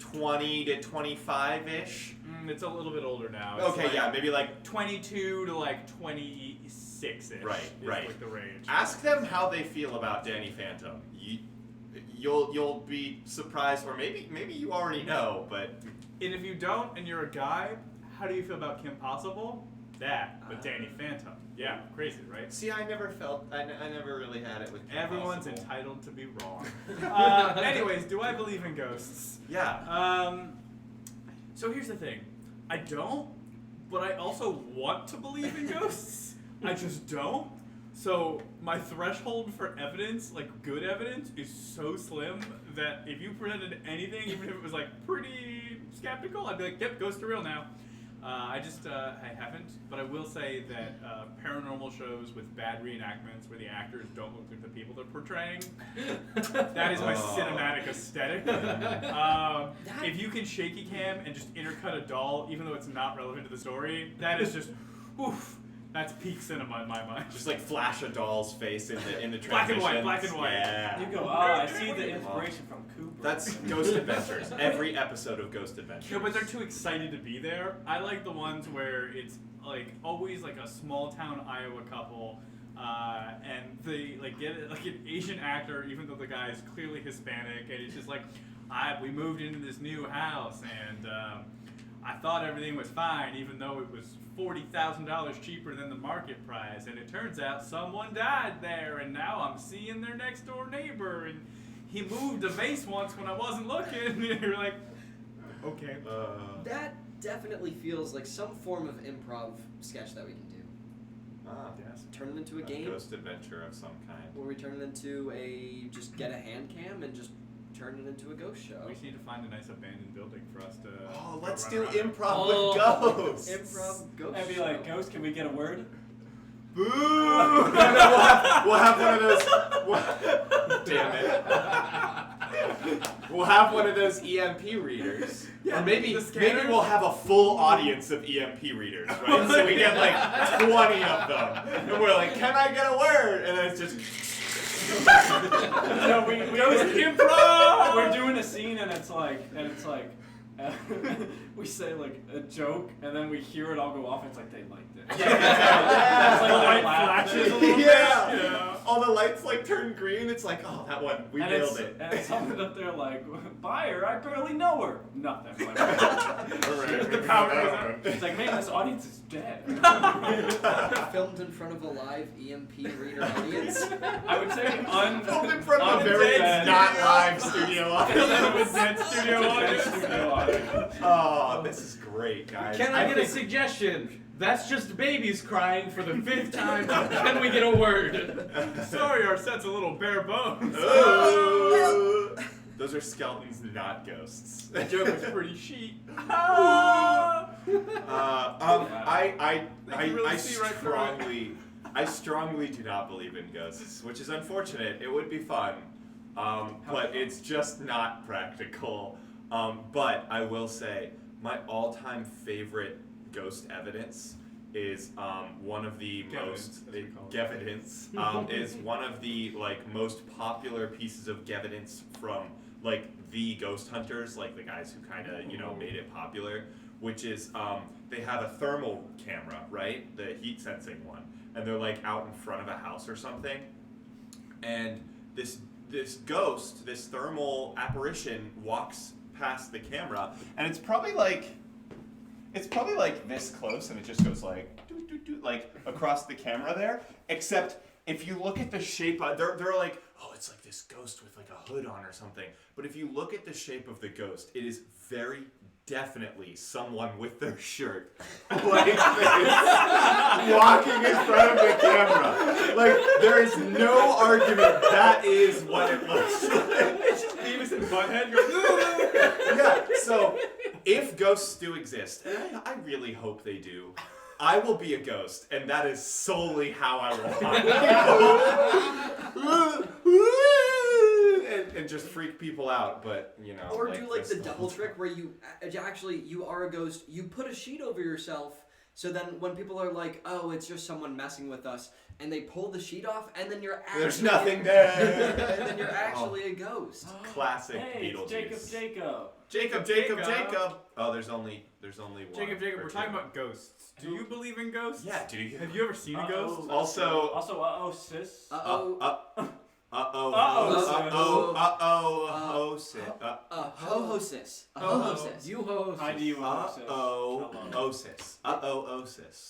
20 to 25-ish. It's a little bit older now. It's Okay, like yeah, maybe like 22 to like 26-ish. Right, is right. Like the range. ask them how they feel about Danny Phantom. You'll be surprised, or maybe you already know, but And if you don't, and you're a guy, how do you feel about Kim Possible? That, but Danny Phantom. Yeah, crazy, right? see, I never really had it with Kim Everyone's Possible. entitled to be wrong. Anyways, do I believe in ghosts? Yeah. So here's the thing. I don't, but I also want to believe in ghosts. I just don't. So my threshold for evidence, like good evidence, is so slim that if you presented anything, even if it was like pretty skeptical, I'd be like, yep, ghosts are real now. I haven't, but I will say that paranormal shows with bad reenactments where the actors don't look like the people they're portraying, that is my cinematic aesthetic. If you can shaky cam and just intercut a doll, even though it's not relevant to the story, that is just, oof, that's peak cinema in my mind. Just like flash a doll's face in the Black and white, transitions. black and white. Yeah. You go, I see the inspiration from Cooper. That's Ghost Adventures. Every episode of Ghost Adventures. No, but they're too excited to be there. I like the ones where it's like always like a small town Iowa couple, and they like get like an Asian actor, even though the guy is clearly Hispanic, and it's just like, we moved into this new house, and I thought everything was fine, even though it was $40,000 cheaper than the market price, and it turns out someone died there, and now I'm seeing their next door neighbor, and he moved a vase once when I wasn't looking, and you're like, okay. That definitely feels like some form of improv sketch that we can do. Yes. Turn it into a A game, ghost adventure of some kind. or we turn it into just get a hand cam and just turn it into a ghost show. We just need to find a nice abandoned building for us to. Oh, let's run do around in. improv Oh. with ghosts. Improv ghost I'd be show. like, Ghost, can we get a word? Boo! we'll have one of those. Damn it. We'll have one of those EMP readers. Yeah, or maybe the scanners. we'll have a full audience of EMP readers, right? So we get like 20 of them. And we're like, can I get a word? And then it's just. No, we Improv! We're doing a scene and it's like we say like a joke and then we hear it all go off. It's like they liked it. Yeah. It's like The they light laughed. flashes a little bit. Yeah. Yeah. All the lights like turn green. It's like, oh, that one. We and nailed it. And it's something that they're like, buyer, I barely know her. Nothing. Like, The power goes up. it's like, man, this audience is dead. Filmed in front of a live EMP reader audience. I would say Filmed in front of a very undead. not live studio audience. With dead studio audience. Studio audience. Oh, this is great, guys. Can I get a think- suggestion? That's just babies crying for the 5th time. Can we get a word? Sorry, our set's a little bare bones. Oh. Those are skeletons, not ghosts. That joke was pretty chic. I strongly do not believe in ghosts, which is unfortunate. It would be fun. but it's just not practical. But I will say, my all-time favorite ghost evidence is one of the Gevidence is one of the most popular pieces of Gevidence from the ghost hunters, the guys who kind of made it popular, which is they have a thermal camera, right, the heat sensing one, and they're out in front of a house or something, and this ghost, this thermal apparition, walks past the camera, and it's probably this close, and it just goes across the camera there. Except if you look at the shape, they're like, oh, it's like this ghost with a hood on or something. But if you look at the shape of the ghost, it is very definitely someone with their shirt like this, walking in front of the camera. There is no argument. That is what it looks like. It's just Beavis and Butthead going. Yeah. So if ghosts do exist, and I really hope they do, I will be a ghost, and that is solely how I will haunt people. And just freak people out, but Or do the double trick where you are a ghost, you put a sheet over yourself, so then when people are like, oh, it's just someone messing with us, and they pull the sheet off, and then you're actually... There's nothing there! And then you're actually a ghost. Classic Beetlejuice. Jacob! Oh, there's only one. Jacob, we're talking about ghosts. Do you believe in ghosts? Yeah, do you? Have you ever seen a ghost? Also, sis. Ho-ho-sis. You host. Hi to you, Osis.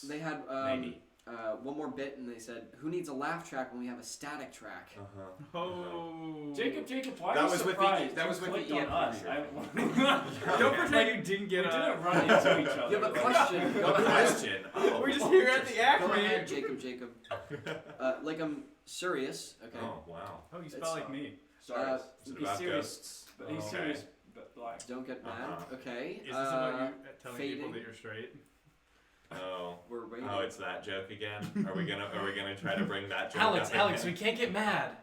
They had maybe. One more bit, and they said, who needs a laugh track when we have a static track? Oh. Jacob, why that are you was surprised? That was with the on us. Don't pretend you didn't get We didn't run into each other. You have a question. Go question. We're just here at the act, Go man. ahead, Jacob. I'm serious, okay? Oh, wow. Oh, you spell like me. Sorry. Is it about ghosts? But he's serious, but black. Don't get mad, okay? Is this about you telling fading. people that you're straight? Oh. We're waiting. Oh, it's that joke again? Are we gonna try to bring that joke up Alex, again? we can't get mad.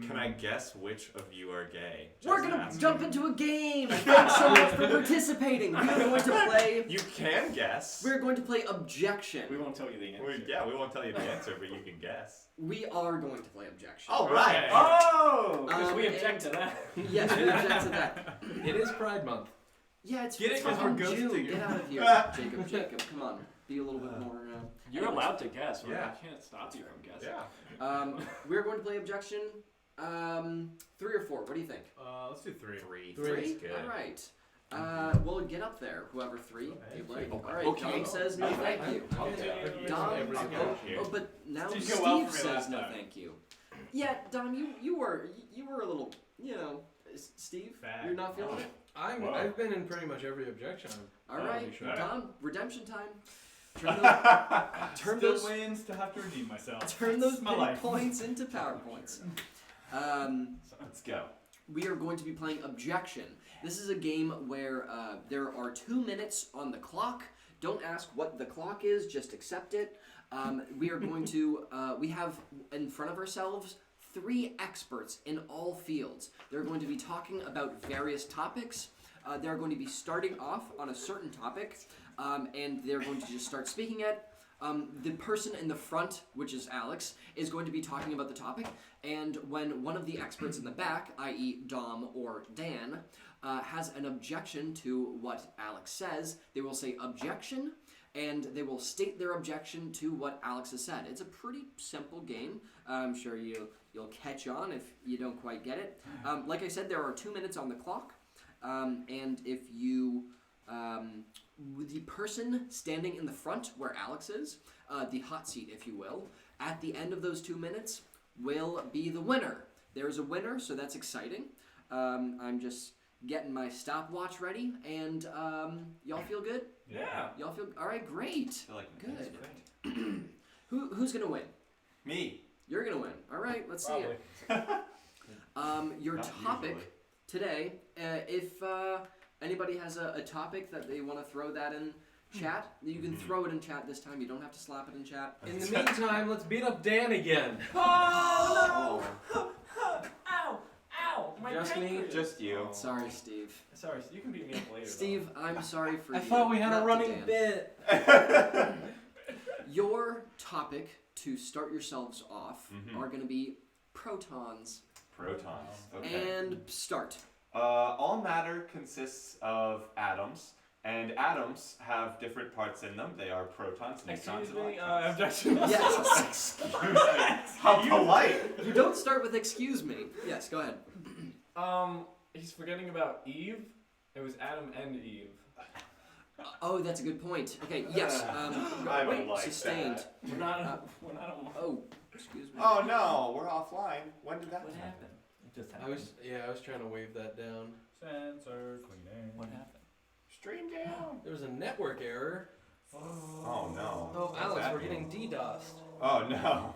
Can I guess which of you are gay? We're gonna jump into a game! Thanks so much for participating! We are going to play... You can guess. We're going to play Objection. We won't tell you the answer. We won't tell you the answer, but you can guess. We are going to play Objection. All right. Okay. Oh! Because we object to that. Yes, we object to that. It is Pride Month. Yeah, it's Get it, 'cause we're June. ghosting you. Get out of here, Jacob. Come on, be a little bit more. You're allowed to guess. Right? Yeah. I can't stop you from guessing. Yeah. We're going to play Objection. 3 or 4. What do you think? Let's do 3. 3 is good. All right. Well, get up there, whoever 3. Okay. All right. Okay. Dom says no, thank you. Dom. Oh, but now Did Steve go well for me says last no, time. thank you. Yeah, Dom, you were a little, Steve. Fag. You're not feeling it. I've been in pretty much every objection. All right, sure. Dom. Redemption time. Still wins to have to redeem myself. Turn those my pity life. points into PowerPoints. Let's go. We are going to be playing Objection. This is a game where there are 2 minutes on the clock. Don't ask what the clock is, just accept it. We are going to, we have in front of ourselves 3 experts in all fields. They're going to be talking about various topics. They're going to be starting off on a certain topic, and they're going to just start speaking it. The person in the front, which is Alex, is going to be talking about the topic, and when one of the experts in the back, i.e. Dom or Dan, has an objection to what Alex says, they will say objection, and they will state their objection to what Alex has said. It's a pretty simple game. I'm sure you'll catch on if you don't quite get it. Like I said, there are 2 minutes on the clock, and if you... the person standing in the front where Alex is, the hot seat if you will, at the end of those 2 minutes will be the winner. There's a winner, so that's exciting. I'm just getting my stopwatch ready, and y'all feel good? Yeah. Y'all feel all right? Great. I feel like Good. Who's gonna win? Me. You're gonna win. All right, let's see it. Your Not topic usually. today, if anybody has a topic that they want to throw that in chat, you can throw it in chat this time. You don't have to slap it in chat. In the meantime, let's beat up Dan again. Oh! Ow! Ow! My Just me? pancreas. Just you. Sorry, Steve. Sorry, you can beat me up later. Steve, I'm sorry for I you. thought we had Not a to running Dan. bit. Your topic to start yourselves off Mhm. are going to be protons. Protons. Okay. And start. All matter consists of atoms, and atoms have different parts in them. They are protons, neutrons, Excuse and me, electrons. objection. Yes. How polite! You don't start with excuse me. Yes, go ahead. He's forgetting about Eve. It was Adam and Eve. Oh, that's a good point. Okay, yes. I don't wait, like sustained. that. We're not. We're not on. Oh, excuse me. Oh no, we're offline. When did that What happen? happened? It just I happened. was trying to wave that down. Sensor cleaning. What happened? Stream down. There was a network error. Oh no. Oh, What's Alex, that we're mean? getting DDoSed. Oh no.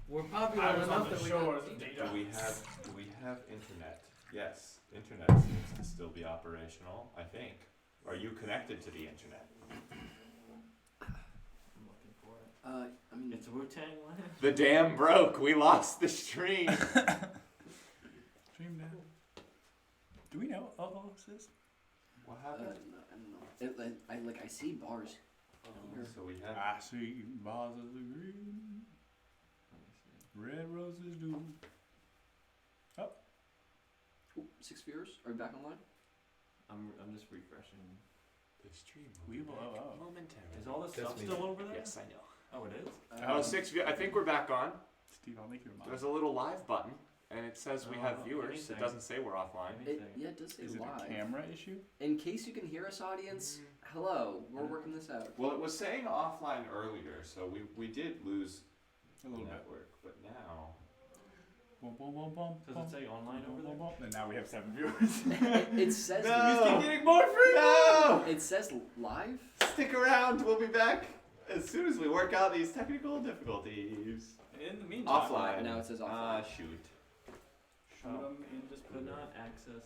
We're popular I was on enough the that we shores got of DDoS. Do we have internet? Yes, internet seems to still be operational, I think. Are you connected to the internet? I'm looking for it. I mean, It's Wu-Tang Land. The dam broke. We lost the stream. Stream down. Do we know what Alex is? What I happened? don't know. I see bars. So we have. I see vases of green, red roses do. Ooh, 6 viewers. Are we back online? I'm just refreshing. The stream We will blow up. momentarily. Is all this That's stuff me. still over there? Yes, I know. Oh, it is. Oh, 6 view. I think we're back on. Steve, I'll make you a mod. There's a little live button, and it says we have Oh, viewers. anything. It doesn't say we're offline. It does say Is it live. a camera issue? In case you can hear us, audience, hello. We're working this out. Well, it was saying offline earlier, so we did lose A little bit. network, but now. Bum, bum, bum, bum, Does bum, it say online over there? bum, bum. And now we have 7 viewers. It says No. Getting more free. No! it says live. Stick around. We'll be back as soon as we work out these technical difficulties. In the meantime, Offline. Now it says offline. Ah, shoot. shoot 'em in just Could not access.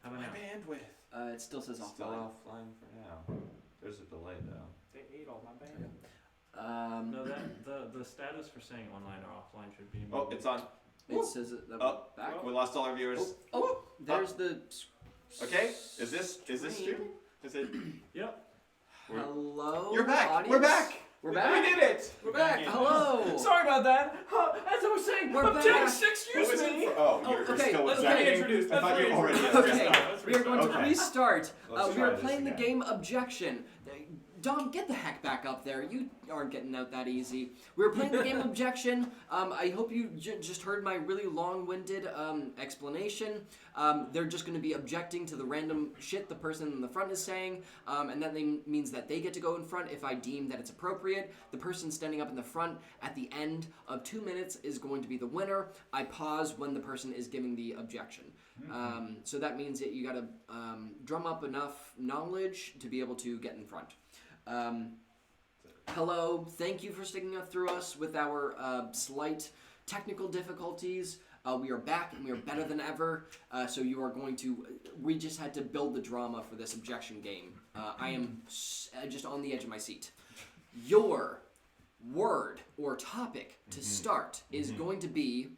How about now? Bandwidth. It still says Still offline. offline for now. There's a delay though. They ate all my band. No, the status for saying online or offline should be. Oh, it's on. It says it that Oh, we're back. We lost all our viewers. Oh, there's the. Okay. Is this streaming? Is it? Yep. We're- Hello. You're back. Audience? We're back. We're back. We did it. We're back. in. Hello. Sorry about that. As I was saying, We're objection, back. excuse What was me. it for? Oh, Oh, you're okay, still let's objecting. get introduced. I thought you Let's already. restart. Okay, Let's we are going to Okay. restart. Let's We try are this playing the again. game Objection. Dom, get the heck back up there. You aren't getting out that easy. We were playing the game Objection. I hope you just heard my really long-winded explanation. They're just going to be objecting to the random shit the person in the front is saying, and that means that they get to go in front if I deem that it's appropriate. The person standing up in the front at the end of 2 minutes is going to be the winner. I pause when the person is giving the objection. So that means that you got to drum up enough knowledge to be able to get in front. Hello, thank you for sticking through us with our slight technical difficulties. We are back and we are better than ever. So you are going to. We just had to build the drama for this objection game. I am just on the edge of my seat. Your word or topic to start is going to be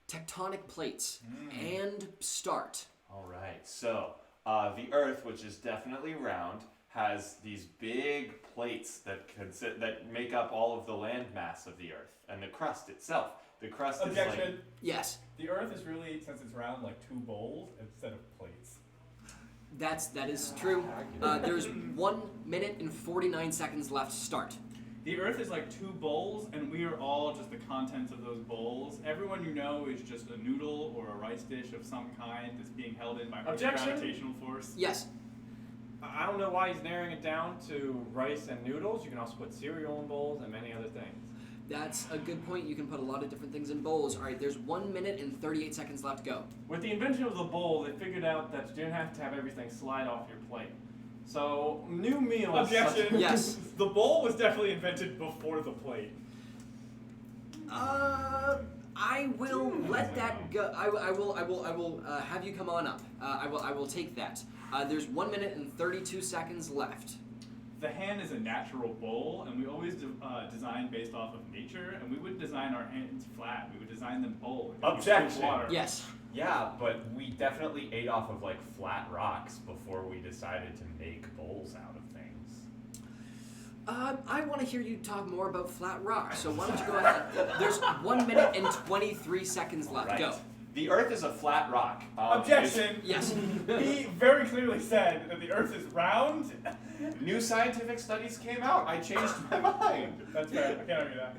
tectonic plates and start. All right. So the Earth, which is definitely round, has these big plates that make up all of the land mass of the Earth and the crust itself. The crust is like. Objection. Yes, The Earth is really, since it's round, like 2 bowls instead of plates. that is true. There's 1 minute and 49 seconds left to start. The Earth is like 2 bowls, and we are all just the contents of those bowls. Everyone you know is just a noodle or a rice dish of some kind that's being held in by Objection. gravitational force. Yes. I don't know why he's narrowing it down to rice and noodles. You can also put cereal in bowls and many other things. That's a good point. You can put a lot of different things in bowls. All right, there's 1 minute and 38 seconds left to go. With the invention of the bowl, they figured out that you didn't have to have everything slide off your plate. So, new meals. Objection. Yes. The bowl was definitely invented before the plate. I will let that go. I will have you come on up. I will take that. There's 1 minute and 32 seconds left. the hand is a natural bowl, and we always design based off of nature, and we would design our hands flat. We would design them bowl. Objection. Water. Yes. Yeah, but we definitely ate off of like flat rocks before we decided to make bowls out of things. I want to hear you talk more about flat rocks, so why don't you go ahead? There's 1 minute and 23 seconds left. Right. Go. The Earth is a flat rock. Objection! Yes. He very clearly said that the Earth is round. New scientific studies came out. I changed my mind. That's fair. I can't argue that.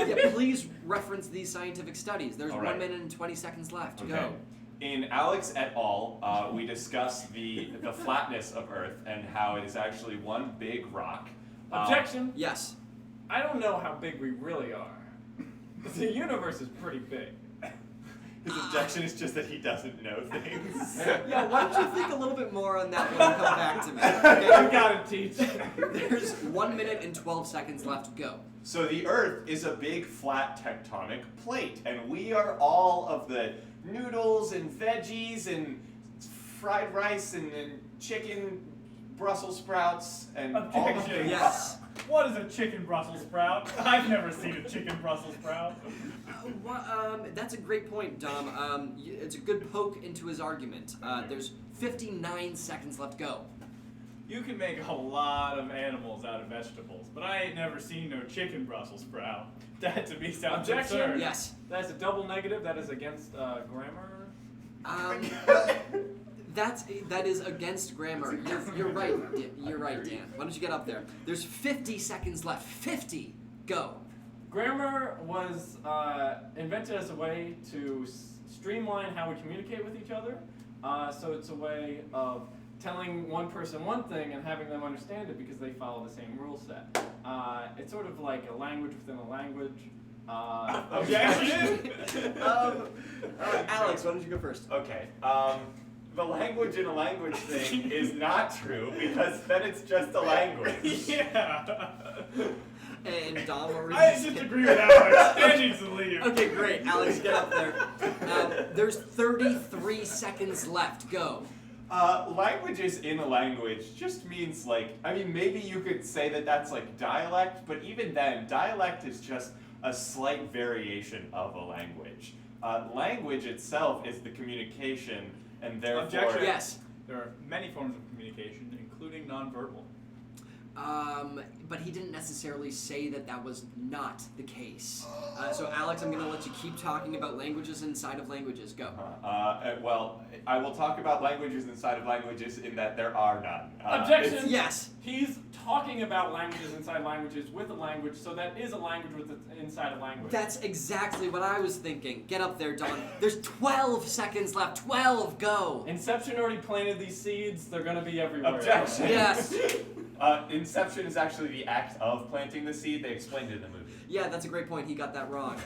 Yeah, please reference these scientific studies. There's All 1 right. minute and 20 seconds left. Okay. Go. In Alex et al., we discussed the flatness of Earth and how it is actually one big rock. Objection. Yes. I don't know how big we really are. The universe is pretty big. His objection is just that he doesn't know things. Yeah, why don't you think a little bit more on that one and come back to me? You Okay? gotta teach. There's 1 minute and 12 seconds left. Go. So the Earth is a big flat tectonic plate, and we are all of the noodles and veggies and fried rice and chicken, Brussels sprouts, and all the Objection. things. Yes. What is a chicken Brussels sprout? I've never seen a chicken Brussels sprout. That's a great point, Dom. It's a good poke into his argument. There's 59 seconds left. Go. You can make a lot of animals out of vegetables, but I ain't never seen no chicken Brussels sprout. That to me sounds Objection. absurd. Yes. That's a double negative. That is against grammar. That is against grammar. You're right. You're right, Dan. Why don't you get up there? There's 50 seconds left. 50. Go. Grammar was invented as a way to streamline how we communicate with each other. So it's a way of telling one person one thing and having them understand it because they follow the same rule set. It's sort of like a language within a language. Objection! Alex, why don't you go first? Okay. The language in a language thing is not true because then it's just a language. Yeah. And Dom, what were you I saying? disagree with Alex. Dan needs to leave. Okay, great. Alex, get up there. There's 33 seconds left. Go. Languages in a language just means like, I mean, maybe you could say that that's like dialect, but even then, dialect is just a slight variation of a language. Language itself is the communication, and therefore... Objection. Yes. There are many forms of communication, including nonverbal. But he didn't necessarily say that that was not the case. So Alex, I'm going to let you keep talking about languages inside of languages. Go. Well, I will talk about languages inside of languages in that there are none. Objection. Yes. He's talking about languages inside languages with a language, so that is a language with inside a language. That's exactly what I was thinking. Get up there, Don. There's 12 seconds left. 12. Go. Inception already planted these seeds. They're gonna be everywhere. Objection. Yes. Inception is actually the act of planting the seed. They explained it in the movie. Yeah, that's a great point. He got that wrong.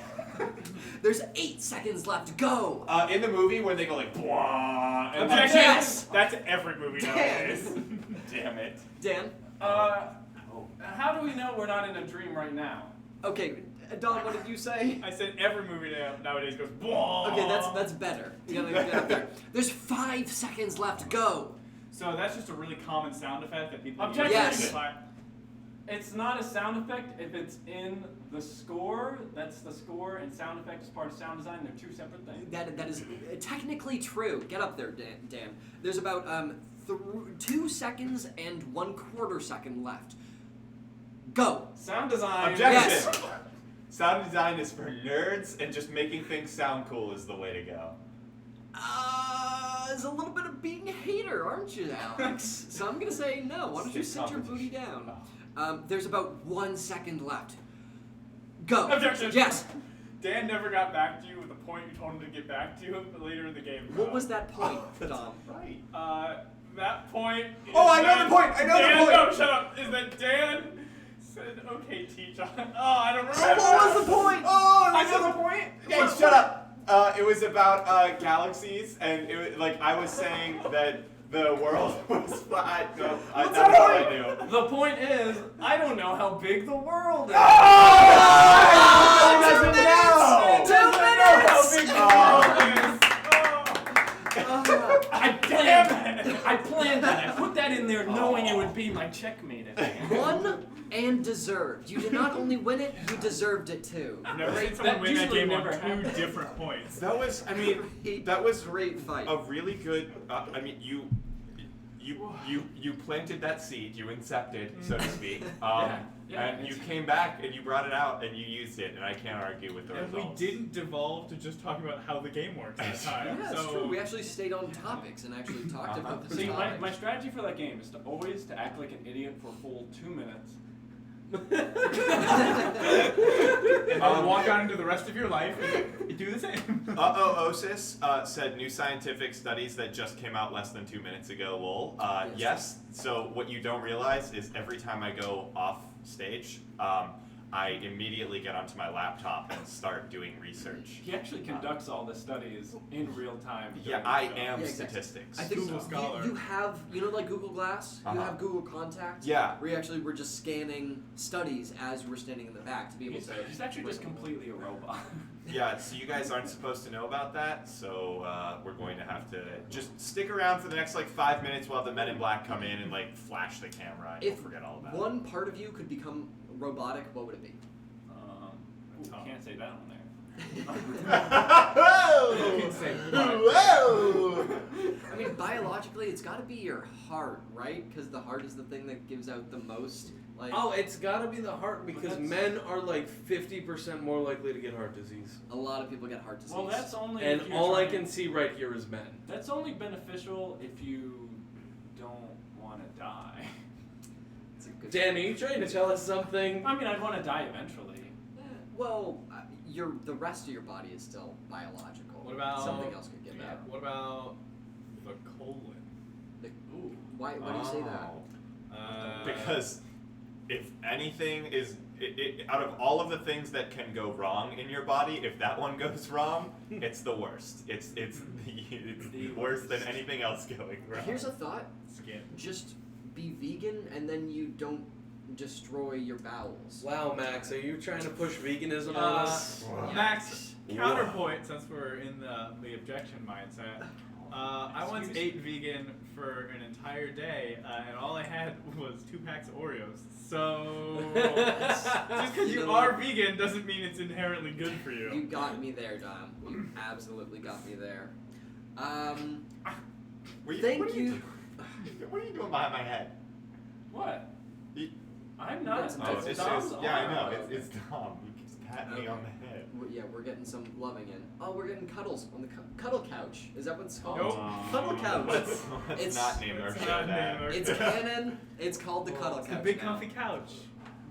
There's 8 seconds left. Go. In the movie where they go like, "Bwah," and Objection! Yes. That's every movie nowadays. damn it. Dan. How do we know we're not in a dream right now? Okay, Don, what did you say? I said every movie nowadays goes, "Bwah." Okay, that's better. You gotta get up there. There's 5 seconds left. Go. So that's just a really common sound effect that people Objection. Yes. It's not a sound effect if it's in the score. That's the score, and sound effect is part of sound design. They're two separate things. That is technically true. Get up there, Dan. There's about 2 seconds and 1/4 second left. Go. Sound design. Objection. Yes. Sound design is for nerds, and just making things sound cool is the way to go. There's a little bit of being a hater, aren't you, Alex? So I'm gonna say no. Why don't you sit your booty down? There's about 1 second left. Go. Objection. Yes. Dan never got back to you with the point you told him to get back to you later in the game. What was that point, Dom? Right. That point. Is Oh, I know that the point! I know the Dan, point! No, shut up! Is that Dan said, "Okay, teach on"? Oh, I don't remember. What was the point? Oh, I know the point. Hey, shut up! It was about galaxies, and it was, like I was saying that the world was flat. No, that's all I knew. The point is, I don't know how big the world is. I planned that. I put that in there knowing it would be my checkmate at the end. Won and deserved. You did not only win it, you deserved it too. I've never seen That someone win that usually game on never 2 happens. different points. That was, I mean, that was Great fight. a really good. I mean, you planted that seed, you incepted, so to speak, and you came back and you brought it out and you used it, and I can't argue with the And results. we didn't devolve to just talking about how the game works that time. Yeah, so that's true. We actually stayed on topics and actually talked about the See, topic. my strategy for that game is to always to act like an idiot for a full 2 minutes. and then walk on into the rest of your life and do the same. Osis said new scientific studies that just came out less than 2 minutes ago. Lol. Yes. So what you don't realize is every time I go off stage, I immediately get onto my laptop and start doing research. He actually conducts all the studies in real time. Yeah, during the I show. am exactly. statistics. I think Google Scholar. you have, like Google Glass? You have Google Contact? Yeah. Where you actually were just scanning studies as you were standing in the back to be able to... He's actually just completely a robot. Yeah, so you guys aren't supposed to know about that, so we're going to have to just stick around for the next 5 minutes while the Men in Black come in and flash the camera and you'll If forget all about it. one part of you could become robotic, what would it be? Can't say that on there. Whoa! I mean, biologically, it's got to be your heart, right? Because the heart is the thing that gives out the most. Oh, it's gotta be the heart because that's- men are 50% more likely to get heart disease. A lot of people get heart disease. Well, that's only. And if you're all I trying- can see right here is men. That's only beneficial if you don't want to die. It's a good Dan, are you trying to tell us something? I mean, I'd want to die eventually. Well, the rest of your body is still biological. What about something else could get that? What about the colon? Ooh. Why do you say that? Because if anything is, out of all of the things that can go wrong in your body, if that one goes wrong, it's the worst. It's the worst than anything else going wrong. Here's a thought: Skin. just be vegan, and then you don't destroy your bowels. Wow, Max, are you trying to push veganism on us? Max, counterpoint, since we're in the objection mindset. I once ate vegan for an entire day, and all I had was 2 packs of Oreos. So, just because you are vegan doesn't mean it's inherently good for you. You got me there, Dom. You absolutely got me there. Thank you. What are you doing behind my head? What? You- I'm not. That's- Oh, That's this Dom's is, yeah, I arm. know. It's Dom. He keeps patting me on the head. Yeah, we're getting some loving in. Oh, we're getting cuddles on the cuddle couch. Is that what it's called? Nope. Cuddle couch. Let's It's- not name our Let's show not that. name our- It's canon. It's called the cuddle It's couch. the big now. comfy couch.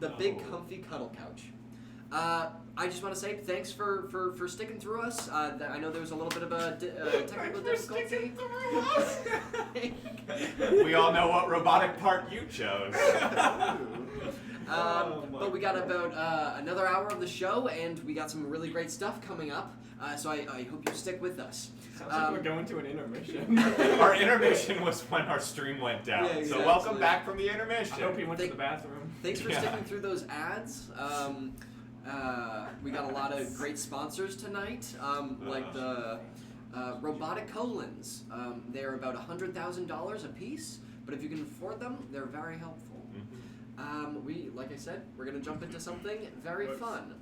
The big comfy cuddle couch. I just want to say thanks for sticking through us. I know there was a little bit of a technical difficulty. We all know what robotic part you chose. But we got about another hour of the show, and we got some really great stuff coming up. So I hope you stick with us. Sounds like we're going to an intermission. Our intermission was when our stream went down. Yeah, So exactly. welcome back from the I intermission. hope he went to the bathroom. Thanks for Yeah. sticking through those ads. We got a lot of great sponsors tonight, like the robotic colons. They're about $100,000 a piece, but if you can afford them, they're very helpful. Like I said, we're gonna jump into something very fun.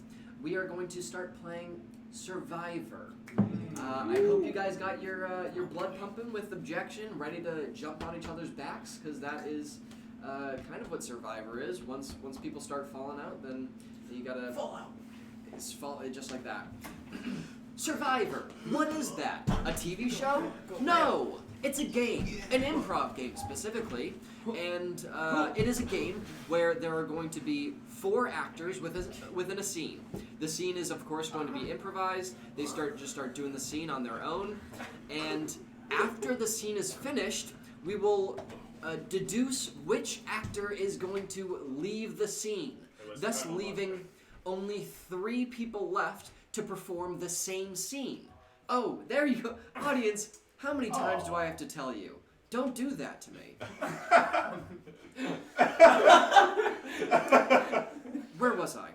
We are going to start playing Survivor. I hope you guys got your blood pumping with Objection, ready to jump on each other's backs, because that is kind of what Survivor is. Once people start falling out, then you gotta fall out. It's just like that. Survivor. What is that? A TV show? No. It's a game, an improv game specifically, and it is a game where there are going to be 4 actors within a scene. The scene is, of course, going to be improvised. They start doing the scene on their own, and after the scene is finished, we will deduce which actor is going to leave the scene, thus leaving only 3 people left to perform the same scene. Oh, there you go, audience. How many times do I have to tell you? Don't do that to me. Where was I?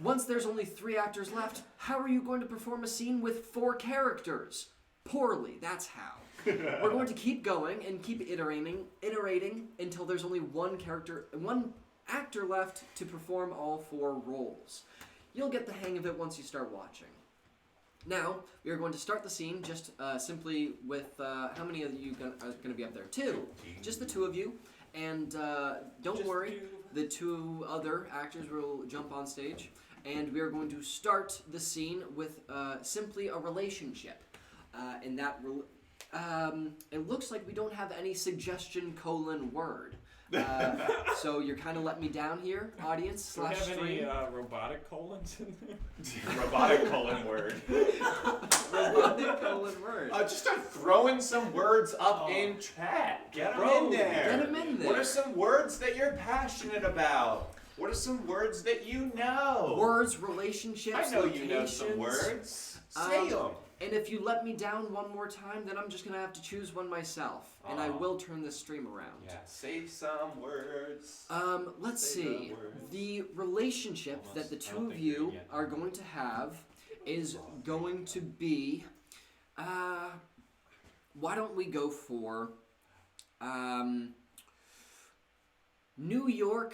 Once there's only 3 actors left, how are you going to perform a scene with 4 characters? Poorly, that's how. We're going to keep going and keep iterating until there's only one actor left to perform all 4 roles. You'll get the hang of it once you start watching. Now, we are going to start the scene just simply with, how many of you are going to be up there? 2. Just the 2 of you. And don't worry, the 2 other actors will jump on stage. And we are going to start the scene with simply a relationship. And that, it looks like we don't have any suggestion : word. So you're kind of letting me down here, audience. Do we have any /stream. robotic colons in there? Robotic colon word. Robotic colon word. Just start throwing some words up in chat. Get them in there. Get 'em in there. What are some words that you're passionate about? What are some words that you know? Words, relationships, I know locations. you know some words. Say them. And if you let me down one more time, then I'm just going to have to choose one myself. And I will turn this stream around. Yeah, say some words. Let's Say see. the words. The relationship that the 2 of you are going to have is going to be... why don't we go for... New York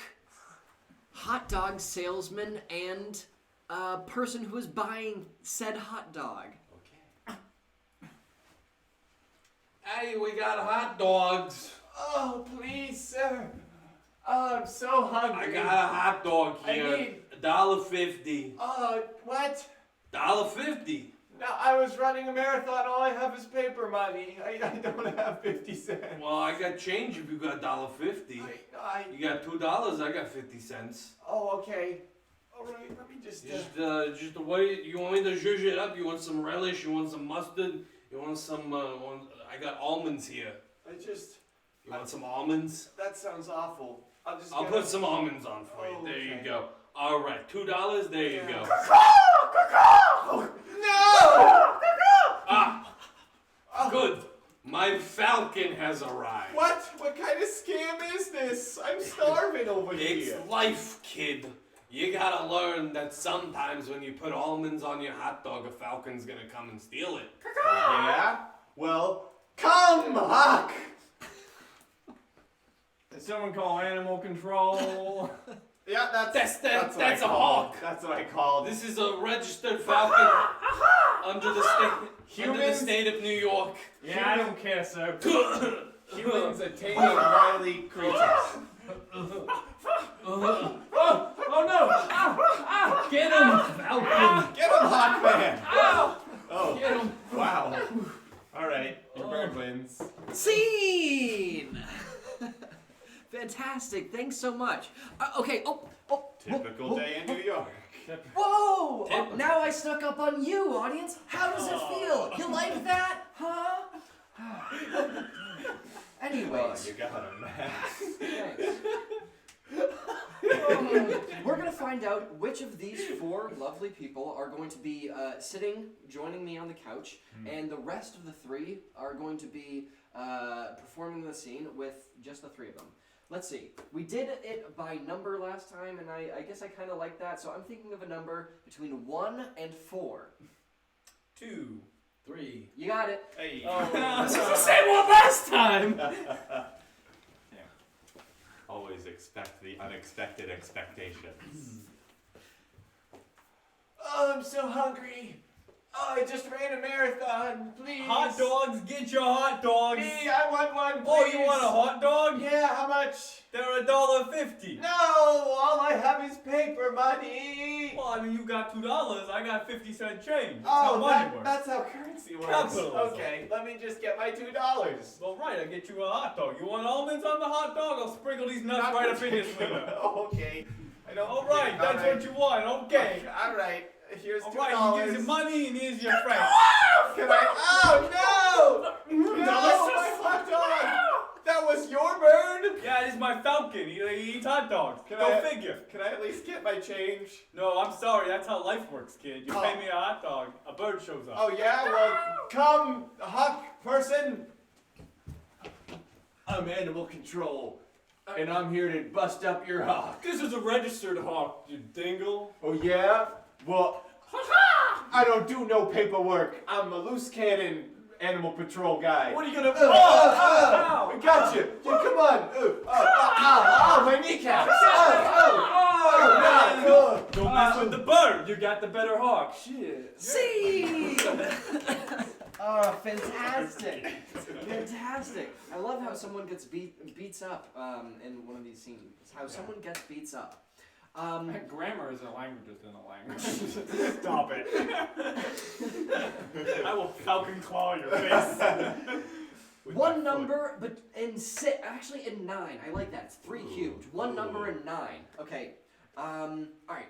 hot dog salesman and person who is buying said hot dog. Hey, we got hot dogs. Oh, please, sir. Oh, I'm so hungry. I got a hot dog I here. need- $1.50. Oh, what? $1.50. No, I was running a marathon. All I have is paper money. I don't have 50 cents. Well, I got change if you got $1.50. You got $2, I got 50 cents. Oh, okay. All right, let me just. Just the way you want me to zhuzh it up. You want some relish? You want some mustard? You want some? I got almonds here. You want some almonds? That sounds awful. I'll put some almonds on for you. There you go. All right, $2. There you go. No! Good. My falcon has arrived. What? What kind of scam is this? I'm starving over It's here. life, kid. You gotta learn that sometimes when you put almonds on your hot dog, a falcon's gonna come and steal it. Yeah? Well, come, Huck! Did someone call animal control? Yeah, That's what I a called. hawk. That's what I called. This is a registered falcon under the state of New York. Yeah, I don't care, sir. Humans attaining wily creatures. Oh no! Get him, Falcon! Get him, Hawkman! Oh, Get him! wow. All right, your bird wins. Scene! Fantastic. Thanks so much. Okay. Typical day in New York. Whoa! Oh, now I snuck up on you, audience. How does it feel? You like that? Huh? Anyways. You got him, man. Thanks. We're going to find out which of these 4 lovely people are going to be joining me on the couch, and the rest of the 3 are going to be performing the scene with just the 3 of them. Let's see. We did it by number last time, and I guess I kind of like that, so I'm thinking of a number between 1 and 4. 2, 3. You got it. Hey. This is the same one last time! Always expect the unexpected expectations. Oh, I'm so hungry. Oh, I just ran a marathon. Please. Hot dogs, get your hot dogs! Me, I want one, please. Oh, you want a hot dog? Yeah, how much? They're $1.50. No, all I have is paper money. Well, I mean, you got $2, I got 50-cent change. That's Oh, how money works. that's how currency works. Capitalism. Okay, let me just get my $2. Well, right, I'll get you a hot dog. You want almonds on the hot dog? I'll sprinkle these nuts right up in your slinger. Oh, okay. I don't. All right, that's what you want. Okay. All right. Here's $2. All right, here's your money and here's your friend. Can I? Oh no! No, my hot dog. That was your bird. Yeah, this is my falcon. He eats hot dogs. Go figure. Can I at least get my change? No, I'm sorry. That's how life works, kid. You Oh. pay me a hot dog, a bird shows up. Oh yeah. Well, come, Huck person. I'm animal control, and I'm here to bust up your hawk. This is a registered hawk, you dingle. Oh yeah? Well, I don't do no paperwork. I'm a loose cannon animal patrol guy. What are you gonna? We got you. Come on. My kneecaps. Don't mess with the bird. You got the better hawk. Shit. See! Oh, fantastic! Fantastic! I love how someone gets beats up in one of these scenes. How someone gets beats up. Grammar is a language within a language. Stop it. I will falcon claw your face. One number, but in actually in 9. I like that. It's 3 cubed. One number in 9. Okay. All right.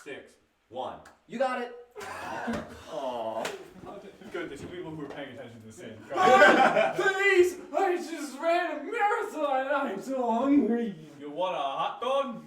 6. 1. You got it. Aww. Good, there's people who are paying attention to the scene. Please! I just ran a marathon. I'm so hungry. You want a hot dog?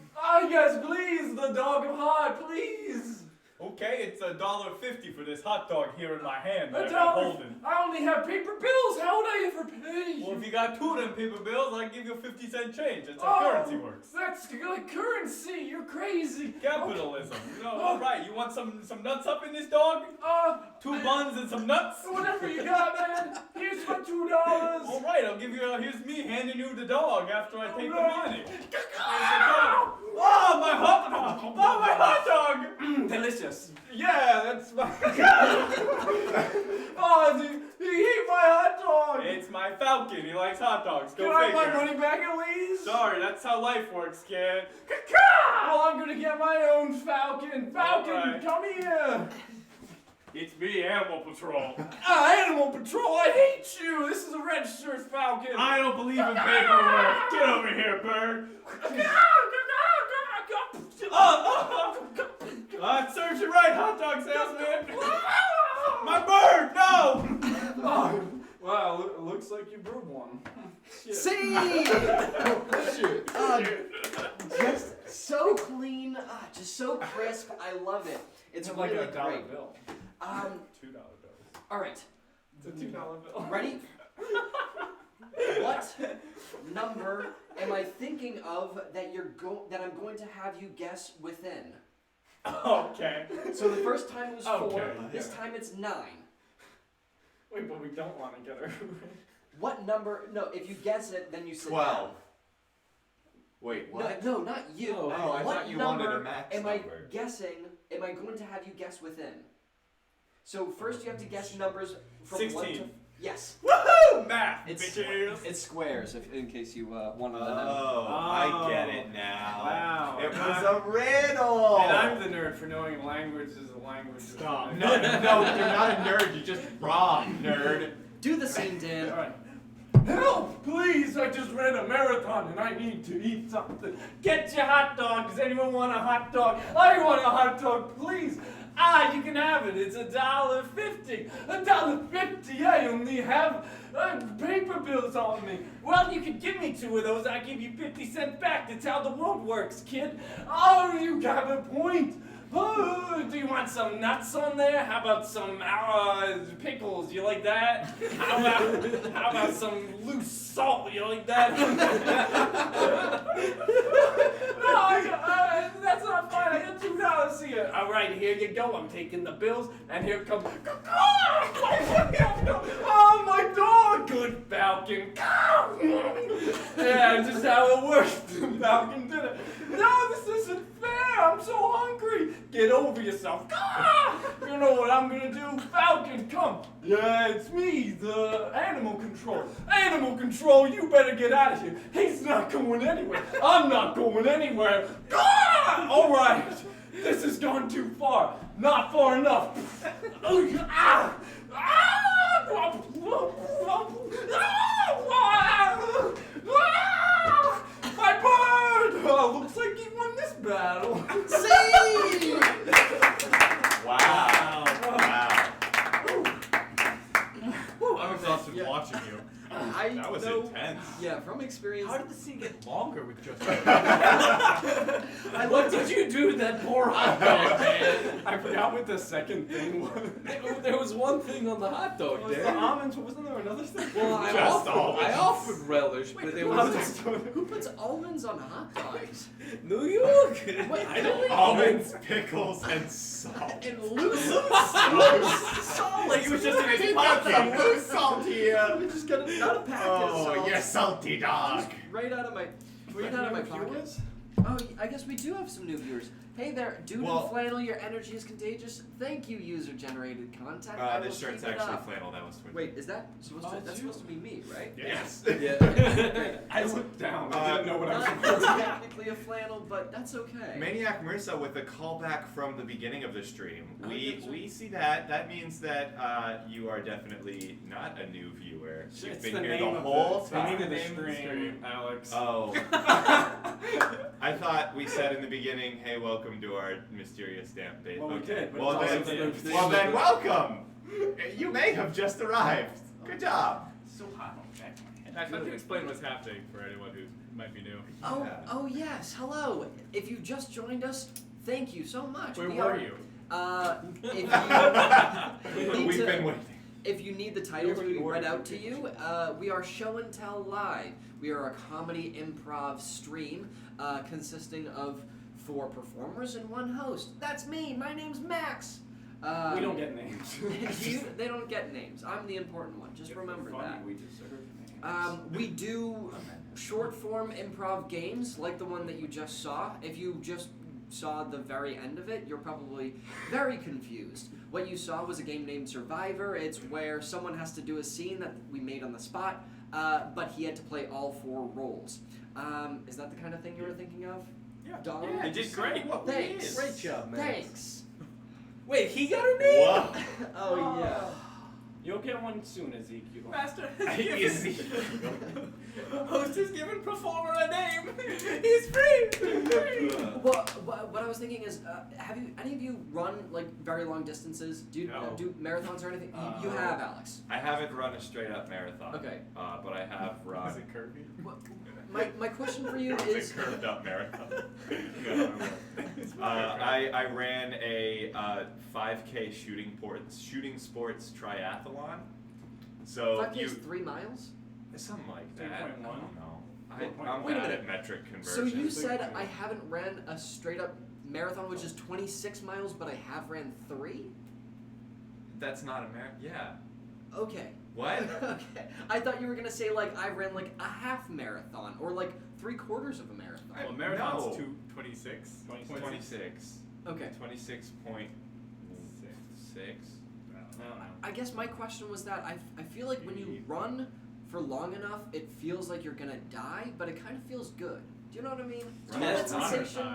Yes, please. The dog of heart, please. Okay, it's $1.50 for this hot dog here in my hand that A I'm dollar. holding. I only have paper bills. How would I ever pay? Well, if you got 2 of them paper bills, I'll give you a 50-cent change. That's how currency works. That's like currency. You're crazy. Capitalism. You know, all right. You want some nuts up in this dog? 2 buns and some nuts? Whatever you got, man. Here's my $2. All right, I'll give you. Here's me handing you the dog after I take the money. Here's the dog. Oh, my hot dog! Oh, my hot dog! Delicious. Yeah, that's my. You ate my hot dog. It's my falcon. He likes hot dogs. Go Can I have figure. my money back at least? Sorry, that's how life works, kid. Well, I'm gonna get my own falcon. Falcon, Alright. come here. It's me, Animal Patrol. Animal Patrol, I hate you. This is a registered falcon. I don't believe in paperwork. Get over here, bird. It serves you right, hot dog salesman. My bird, no! Wow, it looks like you broke one. See! Just so clean, just so crisp. I love it. It's like really a dollar great. bill. $2 bills. All right. It's a $2 bill. Ready? What number am I thinking of that that I'm going to have you guess within? Okay. So the first time was 4. Okay, This yeah. time it's 9. Wait, but we don't want to get her. What number? No, if you guess it, then you sit 12. down. Wait, what? No, not you. Oh, I What thought you number wanted a max am number. I guessing? Am I going to have you guess within? So first you have to guess numbers from 1 to 16. yes. Woohoo! Math, It's bitches. it's squares, in case you wanted to know. I get it now. Wow. It was a riddle. And I'm the nerd for knowing language is a language. Stop. No, you're not a nerd. You're just wrong, nerd. Do the scene, Dan. Alright. Help! Please! I just ran a marathon and I need to eat something. Get your hot dog. Does anyone want a hot dog? I want a hot dog, please. You can have it. It's $1.50. $1.50. I only have paper bills on me. Well, you could give me 2 of those. I give you 50 cents back. That's how the world works, kid. Oh, you got a point. Oh, do you want some nuts on there? How about some pickles? You like that? How about some loose salt? You like that? No, that's not fine. I got $2 here. All right, here you go. I'm taking the bills, and here comes. Oh, my dog! Good Falcon. Yeah, just how it works. Falcon did it. No, this isn't fair. I'm so hungry. Get over yourself. You know what I'm gonna do? Falcon, come. Yeah, it's me, the animal control. Animal control, you better get out of here. He's not going anywhere. I'm not going anywhere. All right. This has gone too far. Not far enough. My bird! Looks like he won this battle. See! Wow. I'm exhausted watching you. That was intense. Yeah, from experience. How did the scene get longer with just What did you do to that poor hot dog, man? I forgot what the second thing was. There was one thing on the hot dog, Was the Dan. almonds? Wasn't there another thing? Well, I offered relish, but there was Who puts almonds on hot dogs? New York. Wait, I don't Almonds, pickles, and salt. And loose salt. like he was just in his He got some pocket. loose salt here. We just got not a packet of Oh, salt. you salty dog. Right out of my pocket. Viewers? Oh, I guess we do have some new viewers. Hey there, dude Well- in flannel, your energy is contagious. Thank you, user-generated content. I will This shirt's keep it actually up. flannel. That was Twin. Wait, is that supposed Oh, to? it's That's you. supposed to be me, right? Yes. I looked down. I didn't know what I was Not supposed to do. technically a flannel, but that's okay. Maniac Mirza with a callback from the beginning of the stream. Oh, that's right. We see that. That means that you are definitely not a new viewer. You've It's been the here name the of whole the time. name of the Name of the stream, Alex. Oh. I thought we said in the beginning, hey, welcome to our mysterious stamp bait. Well, we did, but Well, it's then, also the- well then, welcome. You may have just arrived. Good job. So hot on the back of my head. Max, why don't you explain what's happening for anyone who might be new? Oh, Yeah. oh yes. Hello. If you just joined us, thank you so much. Where We were are- you? If you need We've to- been waiting. If you need the titles You're we looking read forward out to to you, we are Show and Tell Live. We are a comedy improv stream consisting of 4 performers and 1 host. That's me. My name's Max. We don't get names. They don't get names. I'm the important one. Just remember that. We deserve names. We do short form improv games like the one that you just saw. If you just saw the very end of it, you're probably very confused. What you saw was a game named Survivor. It's where someone has to do a scene that we made on the spot, but he had to play all 4 roles. Is that the kind of thing you were thinking of? Yeah. Dom? Yeah, you did great. What we Thanks. did. Great job, man. Thanks. Wait, he got a name? Whoa. Oh yeah. You'll get one soon, Ezekiel. Master Easy. Host has given performer a name. He's free. Well, what I was thinking is, have you any of you run like very long distances? Do you No. do marathons or anything? You have, Alex. I haven't run a straight up marathon. Okay. But I have Is run. it Kirby? My question for you It's is, a curved up marathon. No. I ran a 5K shooting sports triathlon. So 5K is 3 miles? something like that. I 3.1? don't know. I'm Wait a bad minute. at metric conversion. So you said I haven't ran a straight up marathon, which is 26 miles, but I have ran 3? That's not a marathon. Yeah. Okay. What? Okay. I thought you were gonna say like I ran like a half marathon or like 3/4 of a marathon. Well, marathon's No. 26. 26. Okay. 26.6. I guess my question was that I feel like when you run for long enough, it feels like you're gonna die, but it kind of feels good. Do you know what I mean? Do you know that Runner's high. sensation?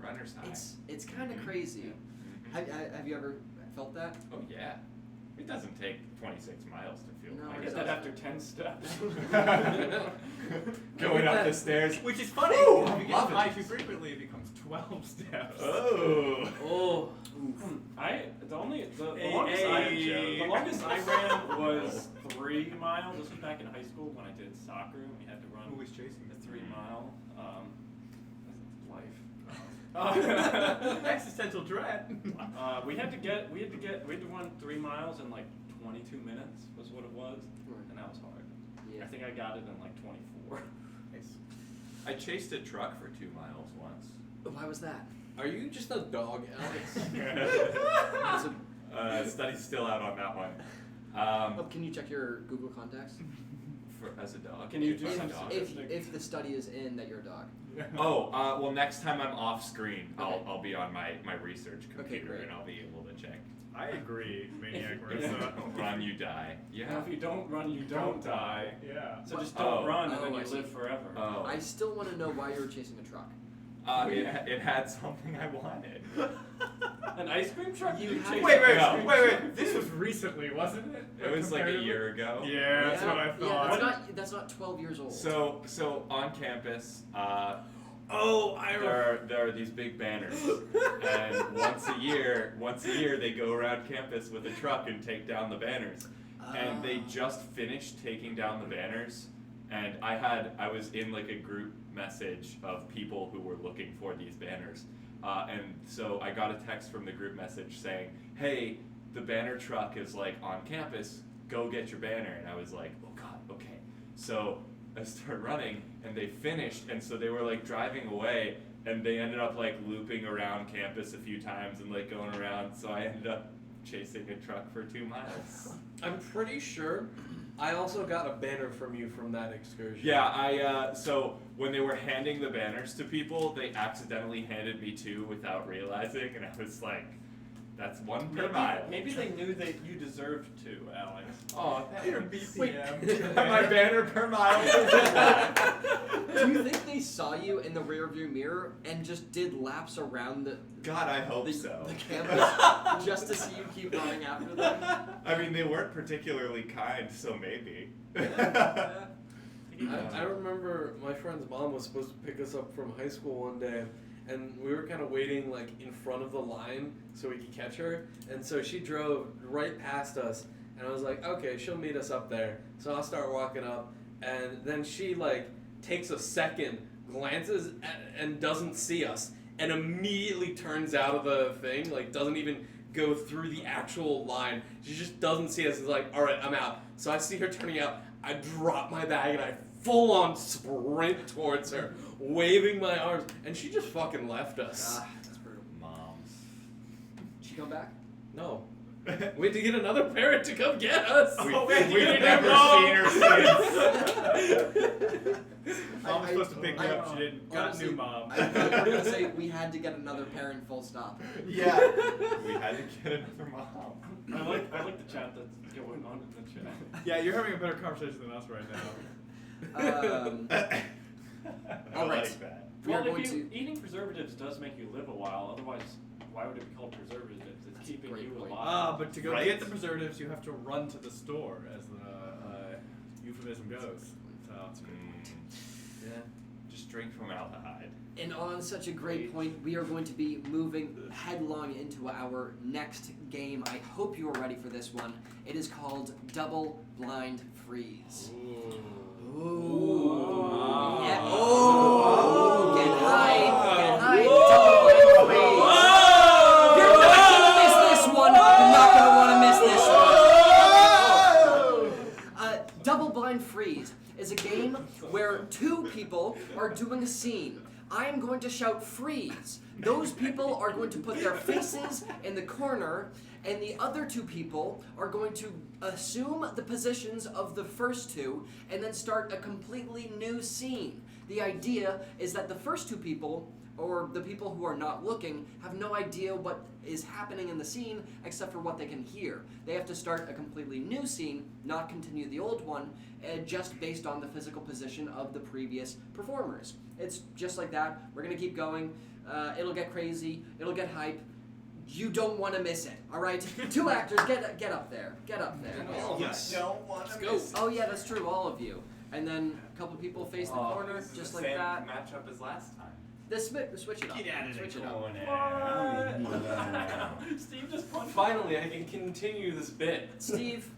Runner's high. It's kind of crazy. Mhm. Have you ever felt that? Oh yeah. It doesn't take 26 miles to feel No, I like get it that doesn't. after 10 steps. Going up the stairs. Which is funny. Ooh, If you get love high it. too frequently, it becomes 12 steps. Oh. Oh. The Hey, longest hey. the longest I ran was 3 miles. This was back in high school when I did soccer and we had to run Who was chasing a you? 3 mile life. Existential dread. We had to run 3 miles in like 22 minutes was what it was, and that was hard. Yeah. I think I got it in like 24. I chased a truck for 2 miles once. Why was that? Are you just a dog, Alex? It's a- Study's still out on that one. oh, can you check your Google contacts? As a dog. Can you do As a some dog. If the study is in that you're a dog. Oh, well, next time I'm off screen, Okay. I'll be on my research computer great. and I'll be able to check. I agree, Maniac If you Marissa. don't run, you die. Now, Yeah. if you don't run, you don't die. Yeah. So just don't Oh. run and Oh, then I you see. live forever. Oh. I still want to know why you were chasing a truck. It had something I wanted. An ice cream truck? You You have- chase Wait, an wait, ice cream wait, truck? wait. This was recently, wasn't it? It was like a Comparatively? year ago. Yeah, that's what I Yeah, thought. that's not 12 years old. So on campus, Oh, there are these big banners, and once a year they go around campus with a truck and take down the banners. And they just finished taking down the banners, and I was in like a group message of people who were looking for these banners, and so I got a text from the group message saying, "Hey, the banner truck is like on campus. Go get your banner." And I was like, "Oh God, okay." So I started running, and they finished, and so they were like driving away, and they ended up like looping around campus a few times and like going around. So I ended up chasing a truck for 2 miles. I'm pretty sure I also got a banner from you from that excursion. Yeah, so when they were handing the banners to people, they accidentally handed me 2 without realizing, and I was like, that's 1 per mile. Maybe they knew that you deserved to, Alex. Oh, Your thanks. BPM. My banner per mile. Do you think they saw you in the rearview mirror and just did laps around the God, I hope so. the campus just to see you keep running after them? I mean, they weren't particularly kind, so maybe. I remember my friend's mom was supposed to pick us up from high school one day, and we were kind of waiting like in front of the line so we could catch her. And so she drove right past us, and I was like, okay, she'll meet us up there. So I'll start walking up, and then she like takes a second, glances and doesn't see us, and immediately turns out of the thing, like doesn't even go through the actual line. She just doesn't see us. It's like, all right, I'm out. So I see her turning out. I drop my bag and I full on sprint towards her, waving my arms, and she just fucking left us. That's brutal. Moms. Did she come back? No. We had to get another parent to come get us. We've never seen her since. Mom was supposed to pick me up. She didn't. Got a honestly, new mom. I thought you were going to say we had to get another parent, full stop. Yeah. We had to get another mom. I like the chat that's going on in the chat. Yeah, you're having a better conversation than us right now. I All right. like that. We are Well, going if you, to. eating preservatives does make you live a while. Otherwise, why would it be called preservatives? It's That's a keeping great you point. alive. But to go Right? get the preservatives, you have to run to the store, as the euphemism goes. So, Yeah. Just drink formaldehyde. And on such a great point, we are going to be moving headlong into our next game. I hope you are ready for this one. It is called Double Blind Freeze. Ooh. Yeah. Oh. Get high. Get high. Double Blind Freeze. You're not going to miss this one. You're not going to want to miss this one. Double Blind Freeze is a game where 2 people are doing a scene. I am going to shout freeze. Those people are going to put their faces in the corner, and the other 2 people are going to assume the positions of the first 2 and then start a completely new scene. The idea is that the first 2 people, or the people who are not looking, have no idea what is happening in the scene except for what they can hear. They have to start a completely new scene, not continue the old one, just based on the physical position of the previous performers. It's just like that. We're going to keep going. It'll get crazy. It'll get hype. You don't want to miss it, all right? 2 actors, get up there. Get up there. Yes. Don't want to go. miss. Oh yeah, that's true, all of you. And then a couple people face the corner, this is just the like same that. matchup as last time. Switch it up. Get out of Switch the it up. corner. Steve just punched. Finally, I can continue this bit. Steve,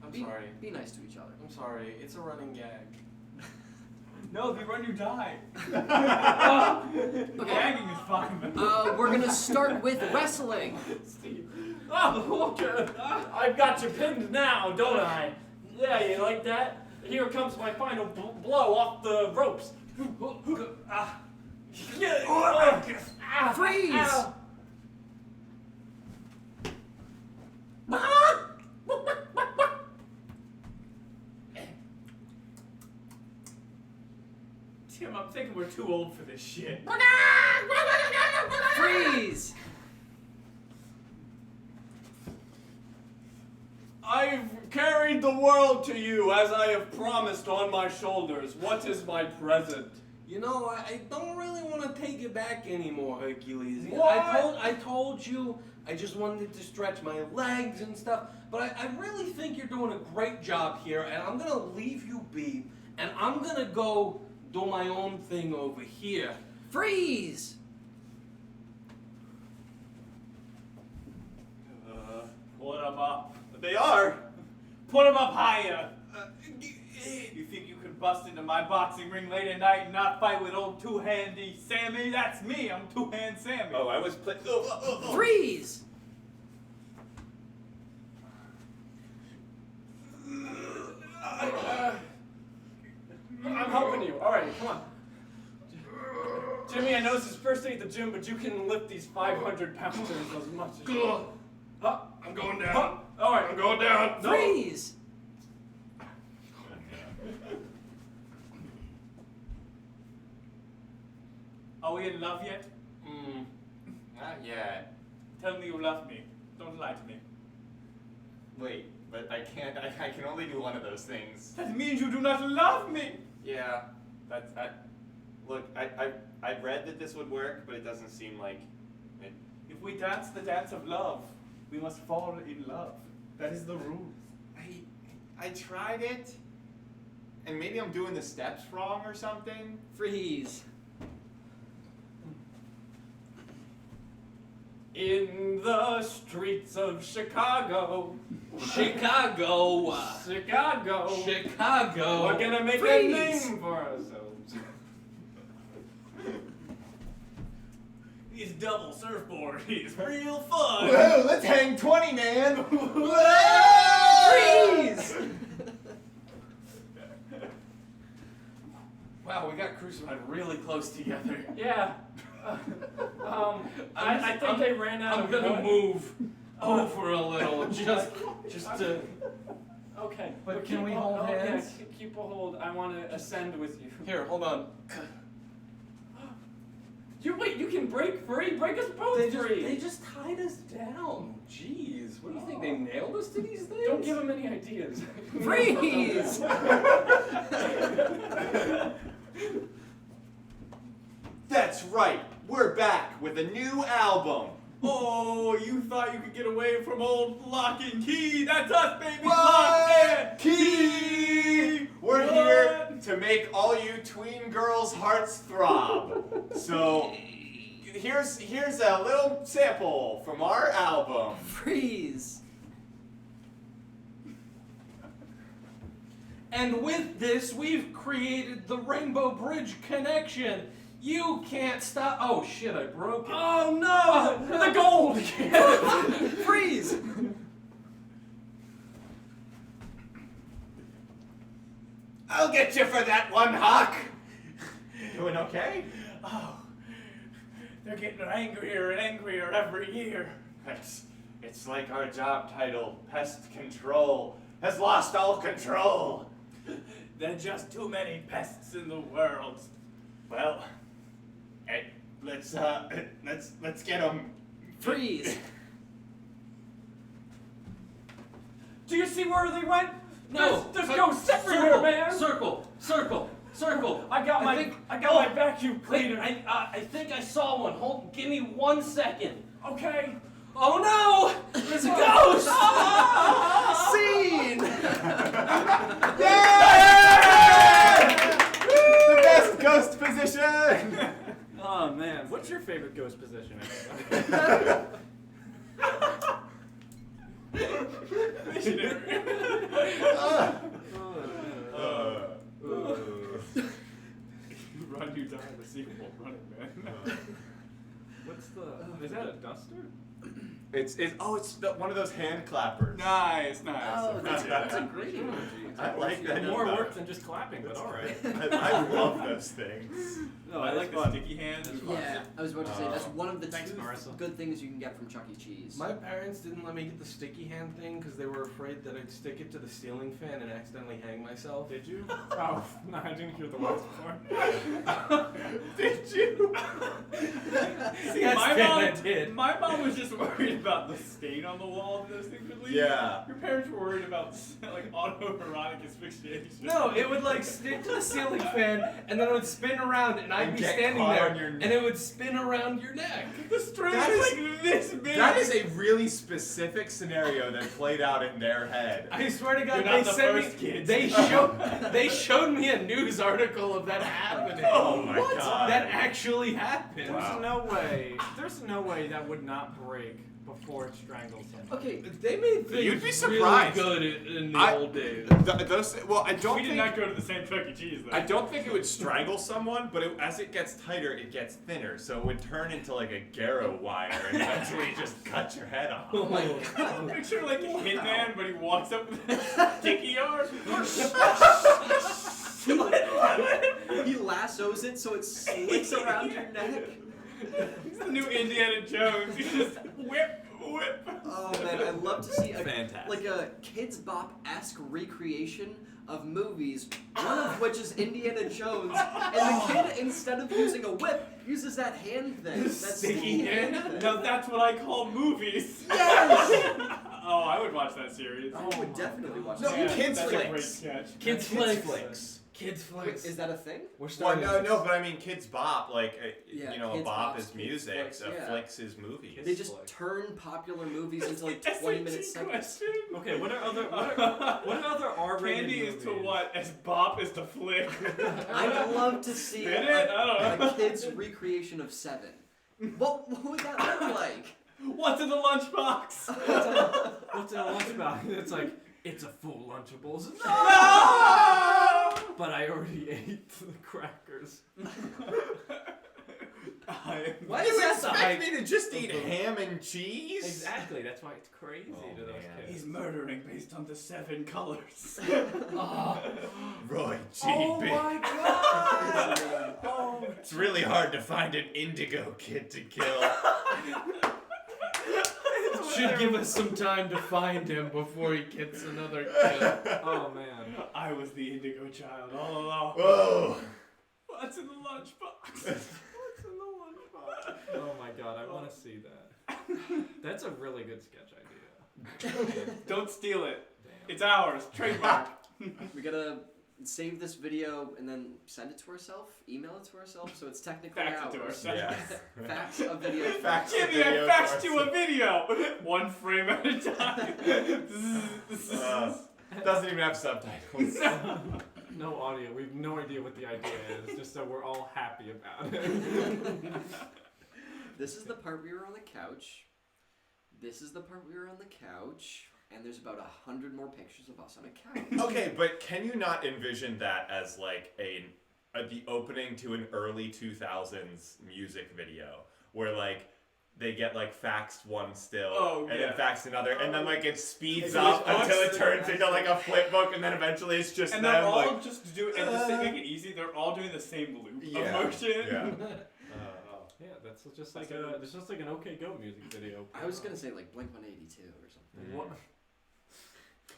I'm be, sorry. be nice to each other. I'm sorry. It's a running gag. no, if you run, you die. Okay. Gagging is fine. We're gonna start with wrestling. Steve. Oh, okay. I've got you pinned now, don't I? Yeah, you like that? Here comes my final blow off the ropes. Freeze! Ow. Tim, I'm thinking we're too old for this shit. Freeze! I've carried the world to you as I have promised on my shoulders. What is my present? You know, I don't really want to take it back anymore, Hercules. What? I told you I just wanted to stretch my legs and stuff, but I really think you're doing a great job here, and I'm going to leave you be, and I'm going to go do my own thing over here. Freeze! Put them up. They are. Put them up higher. You think you could bust into my boxing ring late at night and not fight with old two-handy Sammy? That's me. I'm two-hand Sammy. Oh, I was playing. Freeze! I'm helping you. All right, come on. Jimmy, I know this is first day at the gym, but you can lift these 500 pounders as much as you want. I'm going down. All right. I'm going down. Freeze! Are we in love yet? Not yet. Tell me you love me. Don't lie to me. Wait, but I can't. I can only do one of those things. That means you do not love me. Yeah, that's. Look, I read that this would work, but it doesn't seem like it. If we dance the dance of love, we must fall in love. That is the rule. I tried it, and maybe I'm doing the steps wrong or something. Freeze! In the streets of Chicago. Chicago. Chicago. Chicago. We're gonna make Freeze. a name for ourselves. He's double surfboard. He's real fun. Whoa, let's hang 20, man. Freeze! Wow, we got crucified really close together. Yeah. I think they ran out I'm of gonna wood. move over a little, just to. Okay. But keep can we a- hold yeah, hands? keep a hold. I want to ascend with you. Here, hold on. Wait, you can break free? Break us both free! They just tied us down. Jeez, what do you think? They nailed us to these things? Don't give them any ideas. Freeze! That's right. We're back with a new album. Oh, you thought you could get away from old Lock and Key? That's us, baby! Lock and What? Key! We're What? here to make all you tween girls' hearts throb. So here's a little sample from our album. Freeze! And with this, we've created the Rainbow Bridge connection. You can't stop. Oh shit, I broke it. Oh no! The gold! Freeze! I'll get you for that one, Hawk. Doing okay? Oh, they're getting angrier and angrier every year. It's like our job title, Pest Control, has lost all control. There are just too many pests in the world. Well, hey, let's get them. Freeze! Do you see where they went? No, There's ghosts everywhere, man! Circle. I got my vacuum cleaner. I think I saw one. Give me 1 second. Okay. Oh no! There's a ghost! Scene! The best ghost position. Oh man, what's your favorite ghost position? Run, you die, the sequel. Run it, man. What's the... Is that a duster? It's one of those hand clappers. Nice. Oh, that's a great emoji. I like that. More work than just clapping, but alright. I love those things. No, I like the sticky hands. Yeah, I was about to say, that's one of the Thanks, two Marissa. good things you can get from Chuck E. Cheese. My parents didn't let me get the sticky hand thing because they were afraid that I'd stick it to the ceiling fan and accidentally hang myself. Did you? Oh, no, I didn't hear the words before. Did you? See, Yes, my Dan, mom, I did. my mom was just worried about the stain on the wall and those things would leave. Yeah. Your parents were worried about like autoerotic asphyxiation. No, it would like stick to the ceiling fan and then it would spin around and I'd And be get standing caught there on your neck. and it would spin around your neck. The string That is is- like this big. That is a really specific scenario that played out in their head. I swear to God, You're they not the sent me. first, kids. They showed me a news article of that happening. Oh my God. That actually happened. Wow. There's no way that would not break before it strangles someone. Okay, They made things You'd be surprised. really good in the I- old days. I don't We did think. not go to the same Chuck E. Cheese though. I don't think it would strangle someone, but as it gets tighter, it gets thinner, so it would turn into like a Garrow wire and eventually just cut your head off. Oh my God. Picture like a hitman, but he walks up with a sticky arm. he lassos it so it slicks around your neck. He's the new Indiana Jones. He just whip. whip. Oh man, I'd love to see Fantastic. like a Kids Bop-esque recreation of movies, one of which is Indiana Jones, and the kid, instead of using a whip, uses that hand thing. That Sticky hand. thing. Now that's what I call movies. Yes! Oh, I would watch that series. I would definitely watch No, that. Yeah, Kids that's a great Flicks. sketch. Kids Flicks. Kids Wait, Flicks. is that a thing? We're Well, starting. no, but I mean, Kids Bop, like, Yeah, you know, a Kids bop Bop's is Kids music, Flicks, a yeah. flicks is movies. They just Flicks. turn popular movies into like 20-minute segments. Okay, what are other R-rated Candy movies? is to what as bop is to flick. I'd love to see Did it? I don't know. a kid's recreation of Seven. What would that look like? What's in the lunchbox? What's in a lunchbox? It's like, it's a full Lunchables. No! But I already ate the crackers. Why You is that expect me to just eat ham and cheese? Exactly, that's why it's crazy Oh, to those man. kids. He's murdering based on the 7 colors. Roy G. Oh Biv. my god! Oh, It's really hard to find an indigo kid to kill. Should give us some time to find him before he gets another kill. oh man. I was the indigo child all along. Whoa. What's in the lunchbox? What's in the lunchbox? Oh my god, I want to see that. That's a really good sketch idea. Don't steal it. Damn. It's ours. Trademark. We gotta save this video and then send it to ourselves, email it to ourselves, so it's technically Fax it to ours. ourselves. Yeah. Fax a video. Fax Jimmy, video I faxed to you a video. 1 frame at a time. Doesn't even have subtitles. No audio. We have no idea what the idea is, just so we're all happy about it. This is the part we were on the couch. This is the part we were on the couch. And there's about 100 more pictures of us on a couch. Okay, but can you not envision that as like the opening to an early 2000s music video where like they get like faxed one still and then faxed another and then like it speeds up until it turns into like a flip book and then eventually it's just And them they're all like just doing, and just to make it easy, they're all doing the same loop of motion. Yeah. Yeah, that's just like an OK Go music video. I was gonna say like Blink-182 or something. What?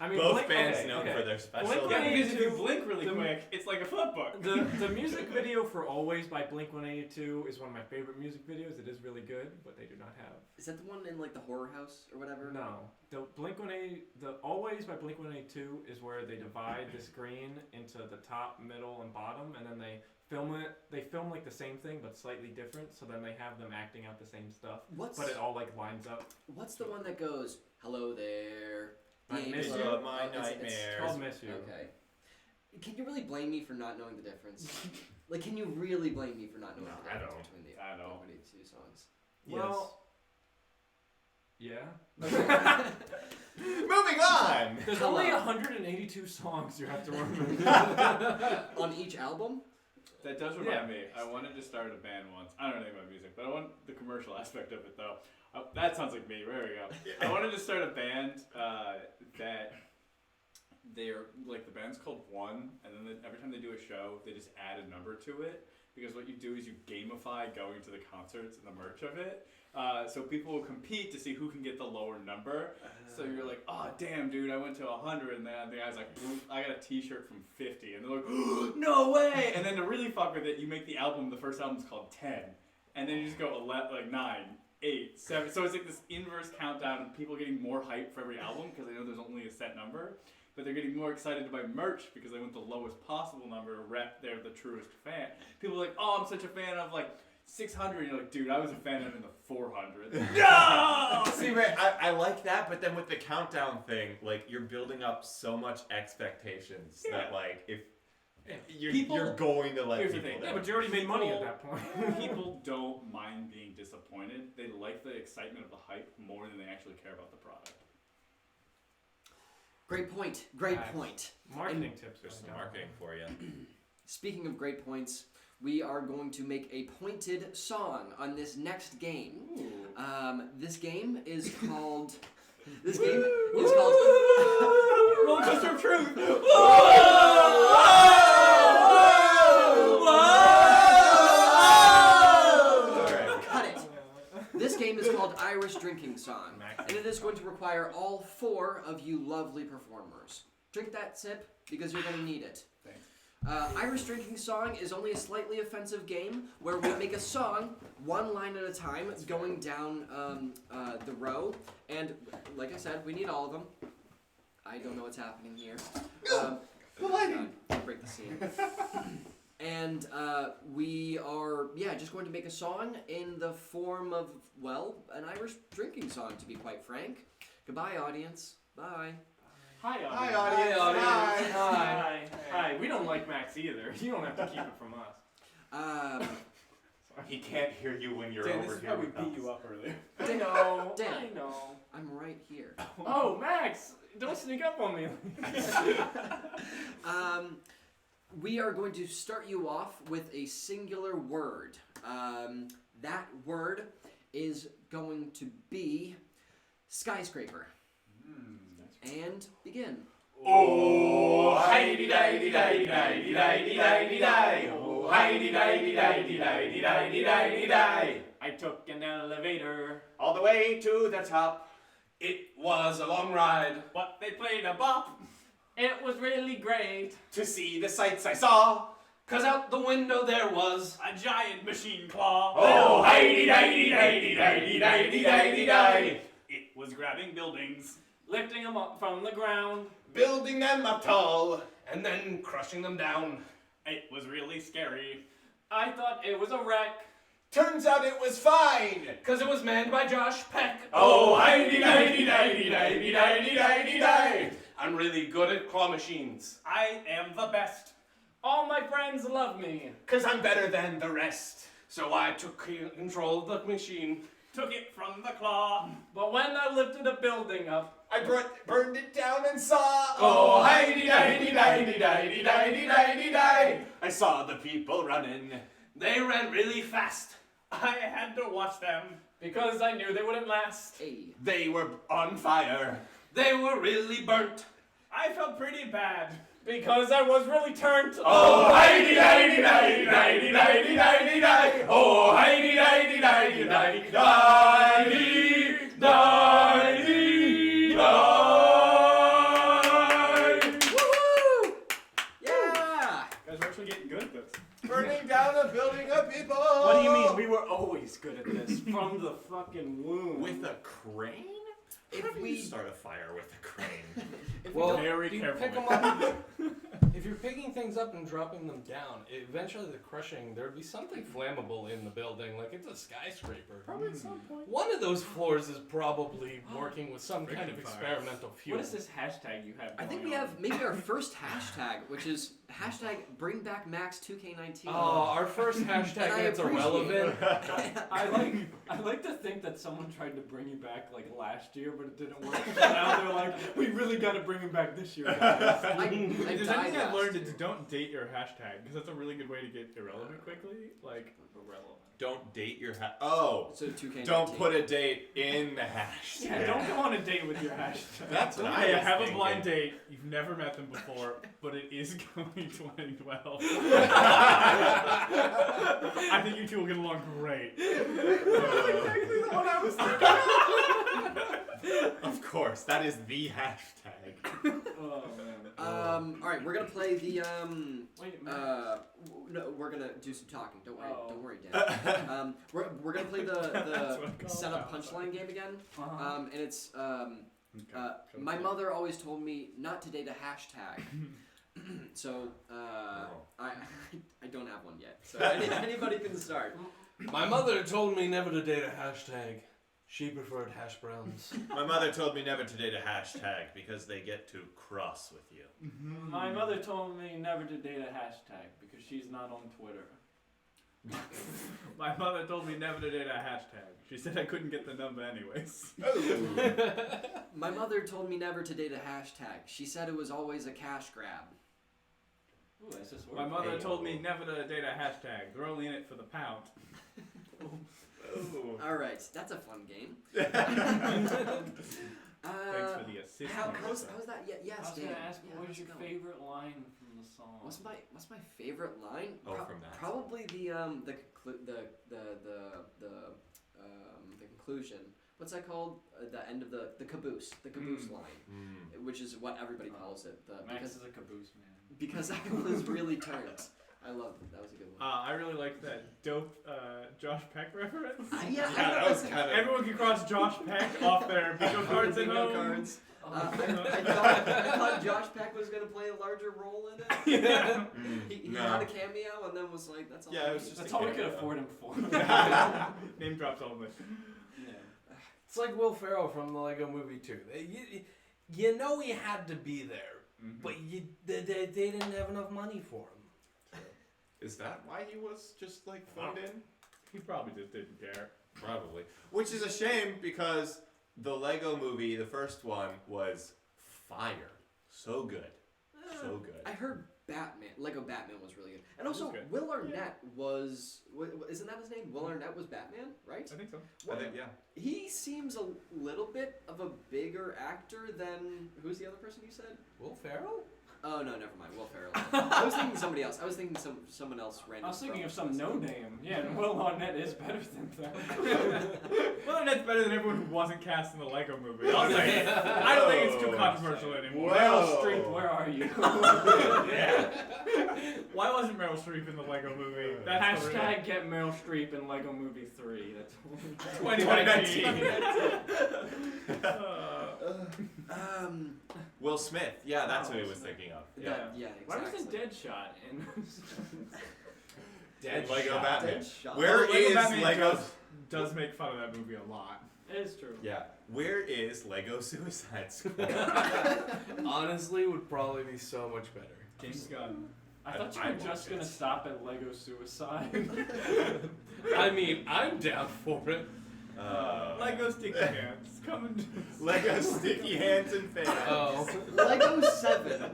I mean, Both Blink- bands okay, known okay. for their special. Blink- Yeah, because if you 182, blink really the- quick, it's like a flip book. The music video for Always by Blink-182 is one of my favorite music videos. It is really good, but they do not have. Is that the one in like the horror house or whatever? No, the Always by Blink-182 is where they divide the screen into the top, middle, and bottom, and then they film it. They film like the same thing but slightly different. So then they have them acting out the same stuff, What's but it all like lines up. What's the one that goes, "Hello there"? I the miss angel you. of-" My it's nightmares. I'll miss you. Okay. Can you really blame me for not knowing the difference? Like, can you really blame me for not knowing No, the I difference don't. between the I don't. Blink-182 songs? Well, yeah. Moving on. There's Hello. only 182 songs you have to remember. On each album? That does remind me. I wanted to start a band once. I don't know anything about music, but I want the commercial aspect of it though. That sounds like me. There we go. I wanted to start a band that they're like the band's called One, and then every time they do a show, they just add a number to it. Because what you do is you gamify going to the concerts and the merch of it. So people will compete to see who can get the lower number. So you're like, oh damn, dude, I went to 100, and then the guy's like, I got a T-shirt from 50, and they're like, oh, no way! And then to really fuck with it, you make the album. The first album's called 10, and then you just go 9, 8, 7. So it's like this inverse countdown of people getting more hype for every album because they know there's only a set number. But they're getting more excited to buy merch because they want the lowest possible number to rep they're the truest fan. People are like, oh, I'm such a fan of like 600. And you're like, dude, I was a fan of in the 400s. No! See, man, I like that, but then with the countdown thing, like you're building up so much expectations that like if you're going to let Here's the people thing. down. Yeah, but you already made money at that point. People don't mind being disappointed. They like the excitement of the hype more than they actually care about the product. Great point. Great Facts. point. Marketing tips. There's some right now. marketing for you. Speaking of great points, we are going to make a pointed song on this next game. This game is called. This game is called. Roller coaster of truth. Cut it. This game is called Irish Drinking Song. and it is going to require all 4 of you lovely performers. Drink that sip because you're going to need it. Thanks. Irish Drinking Song is only a slightly offensive game where we make a song one line at a time going down the row. And like I said, we need all of them. I don't know what's happening here. Don't break the scene. And we are, just going to make a song in the form of, well, an Irish drinking song, to be quite frank. Goodbye, audience. Bye. Hi, audience. Hi, audience. Hi. Hi. We don't like Max either. You don't have to keep it from us. He can't hear you when you're Dan, over this is here why we with beat us. you up earlier. I know. Dan. I know. I'm right here. Oh, Max! Don't sneak up on me. We are going to start you off with a singular word. That word is going to be skyscraper. And begin. Oh, hi-de-di-di-di-di-di-di-di-di-di. Oh, hi-de-di-di-di-di-di-di-di-di. I took an elevator, All the way to the top. It was a long ride. but they played a bop. It was really great. To see the sights I saw. 'Cause out the window there was A giant machine claw. Oh, hi-de-di-di-di-di-di-di-di-di. It was grabbing buildings, lifting them up from the ground. Building them up tall. and then crushing them down. It was really scary. I thought it was a wreck. Turns out it was fine. 'Cause it was manned by Josh Peck. Oh, hi-de-di-di-di-di-di-di-di-di-di. I'm really good at claw machines. I am the best. All my friends love me. 'Cause I'm better than the rest. So I took control of the machine. Took it from the claw. But when I lifted a building up, I burned it down and saw. Oh, hi-de-di-di-di-di-di-di-di-di-di. I saw the people running. They ran really fast. I had to watch them because I knew they wouldn't last. Hey. They were on fire. They were really burnt. I felt pretty bad because I was really turned. Oh, hi-de-di-di-di-di-di-di-di-di-di. Oh, hi-de-di-di-di-di-di-di-di. Woohoo! Yeah! Guys, we're actually getting good at this. Burning down a building of people. What do you mean? We were always good at this from the fucking womb. With a crane? If How do we you start a fire with a crane? Well, Very you carefully. pick them up. If you're picking things up and dropping them down, eventually the crushing, there'd be something flammable in the building. Like it's a skyscraper. Probably at some point. One of those floors is probably working with some kind of Friggin' fire. experimental fuel. What is this hashtag you have? I think going we on? have maybe our first hashtag, which is hashtag bring back Max 2K19. Oh, our first hashtag And I that's appreciate irrelevant. I like to think that someone tried to bring you back like last year, but it didn't work. So now they're like, we really got to bring him back this year, guys. I If there's died anything I've last learned, year. it's don't date your hashtag, because that's a really good way to get irrelevant quickly. Like, Irrelevant. Don't date your Oh, So 2K19. don't put a date in the hashtag. Yeah, don't go on a date with your hashtag. That's what I hey, was have thinking. a blind date. You've never met them before, but it is going to end well. I think you two will get along great. exactly the one I was thinking. Of course, that is the hashtag. Oh man. All right, we're gonna play the Wait a minute. no, we're gonna do some talking. Don't worry, Oh. don't worry, Dan. We're gonna play That's the what I call setup it. punchline game again. Uh-huh. And it's my mother always told me not to date a hashtag. So I don't have one yet. So anybody can start. My mother told me never to date a hashtag. She preferred hash browns. My mother told me never to date a hashtag because they get too cross with you. My mother told me never to date a hashtag because she's not on Twitter. My mother told me never to date a hashtag. She said I couldn't get the number anyways. My mother told me never to date a hashtag. She said it was always a cash grab. Ooh, that's just My mother Hey, told me oh. never to date a hashtag. They're only in it for the pound. All right, that's a fun game. Thanks for the assist. How's Melissa. that? Yeah, I yes, was Dan. gonna ask, Yeah, what how's was your it going? favorite line from the song? What's my favorite line? Oh, from that. Probably the conclusion what's that called? The end of the caboose line, which is what everybody calls it. Max is a caboose man. Because that was really turns. I love it. That was a good one. I really liked that dope Josh Peck reference. Yeah, that was kind of. Everyone can cross Josh Peck off their bingo cards at Bingo home. cards. I thought Josh Peck was going to play a larger role in it. Yeah. He No. had a cameo and then was like, that's all. Yeah, I it was need. just That's a all we could cameo. afford him for. Name drops only. Yeah. It's like Will Ferrell from the Lego Movie 2. You know he had to be there, but they didn't have enough money for him. Is that why he was just like phoned in? He probably just didn't care. Probably. Which is a shame because the Lego movie, the first one, was fire. So good. So good. I heard Lego Batman was really good. And also, was good. Will Arnett was, isn't that his name? Will Arnett was Batman, right? I think so. I think, yeah. He seems a little bit of a bigger actor than, who's the other person you said? Will Ferrell? Oh, no, never mind. Will Ferrell. I was thinking somebody else. I was thinking someone else random. I was thinking of from- some no name. Yeah, and Will Arnett is better than that. Well, that's better than everyone who wasn't cast in the Lego movie. I'll say it. I don't think it's too controversial anymore. Meryl Whoa. Streep, where are you? Yeah. Why wasn't Meryl Streep in the Lego movie? That's the real- Hashtag get Meryl Streep in Lego Movie 3. That's 2019. Will Smith. Yeah, that's who he was thinking of. Yeah. Yeah, Why exactly. wasn't Deadshot in? And Lego Batman. Deadshot. Where Lego is Batman Lego? does make fun of that movie a lot. It is true. Yeah. Where is Lego Suicide Squad? Honestly, would probably be so much better. James Gunn. I thought you I were want just it. gonna stop at Lego Suicide. I mean, I'm down for it. Lego Sticky Hands. Coming. Lego Sticky Hands and Fans. Oh. Lego 7.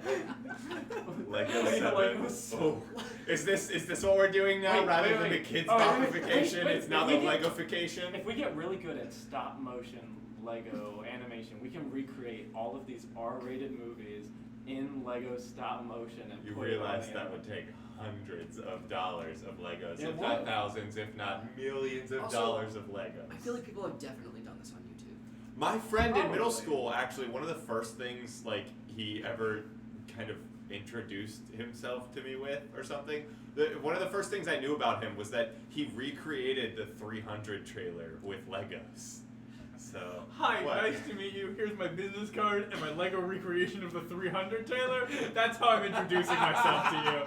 Lego Wait, 7. Lego 7. Oh. Is this what we're doing now? Wait, Rather wait, than wait. the kids' Oh, wait, modification, wait, it's now wait, the wait. Legofication. If we get really good at stop motion Lego animation, we can recreate all of these R-rated movies in Lego stop motion and You put it on realize the that internet. would take hundreds of dollars of Legos, It if not would. thousands, if not millions of Also, dollars of Legos. I feel like people have definitely done this on YouTube. My friend in middle Probably. school, actually, one of the first things like he ever kind of introduced himself to me with, or something. One of the first things I knew about him was that he recreated the 300 trailer with Legos. So Hi, what? nice to meet you. Here's my business card and my Lego recreation of the 300 trailer. That's how I'm introducing myself to you.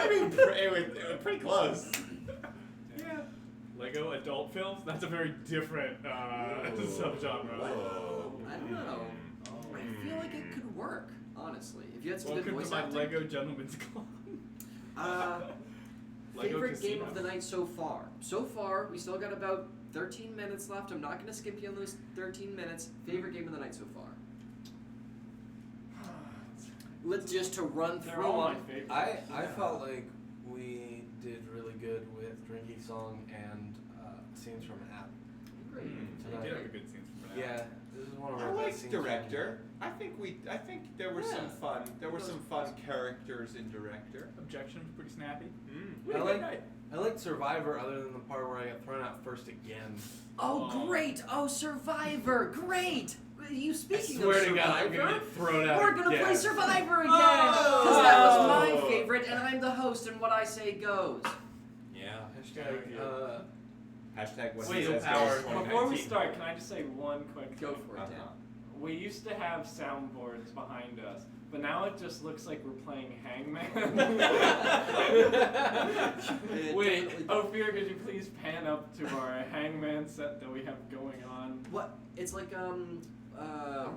I mean, it was pretty close. Yeah. Lego adult films? That's a very different subgenre. Whoa. I don't know. I feel like it could work, honestly. If you had some good Welcome to voice my acting. Lego Gentleman's Club. Lego Favorite game Casino. of the night so far? So far, we still got about 13 minutes left. I'm not going to skip you on those 13 minutes. Favorite game of the night so far? Let's just to run They're through all my them. favorites. I felt like we did really good with Drinking Song and scenes from an app. Great. You did have a good scenes from that. Yeah, this is one of I our best like scenes. director. I think there were some fun. There were some fun characters in director. Objection was pretty snappy. Mm. We had a good night. I like Survivor other than the part where I got thrown out first again. Oh, great! Oh, Survivor! Great! You speaking Swear of to God, I'm Survivor? gonna get thrown out We're gonna again. play Survivor again! Because that was my favorite, and I'm the host, and what I say goes. Yeah. Hashtag, Hashtag what Wait, he says power. goes Before we 2019. start, can I just say one quick Go thing? for it, Dan. We used to have soundboards behind us, but now it just looks like we're playing Hangman. Wait. Ophir, could you please pan up to our Hangman set that we have going on? What? It's like,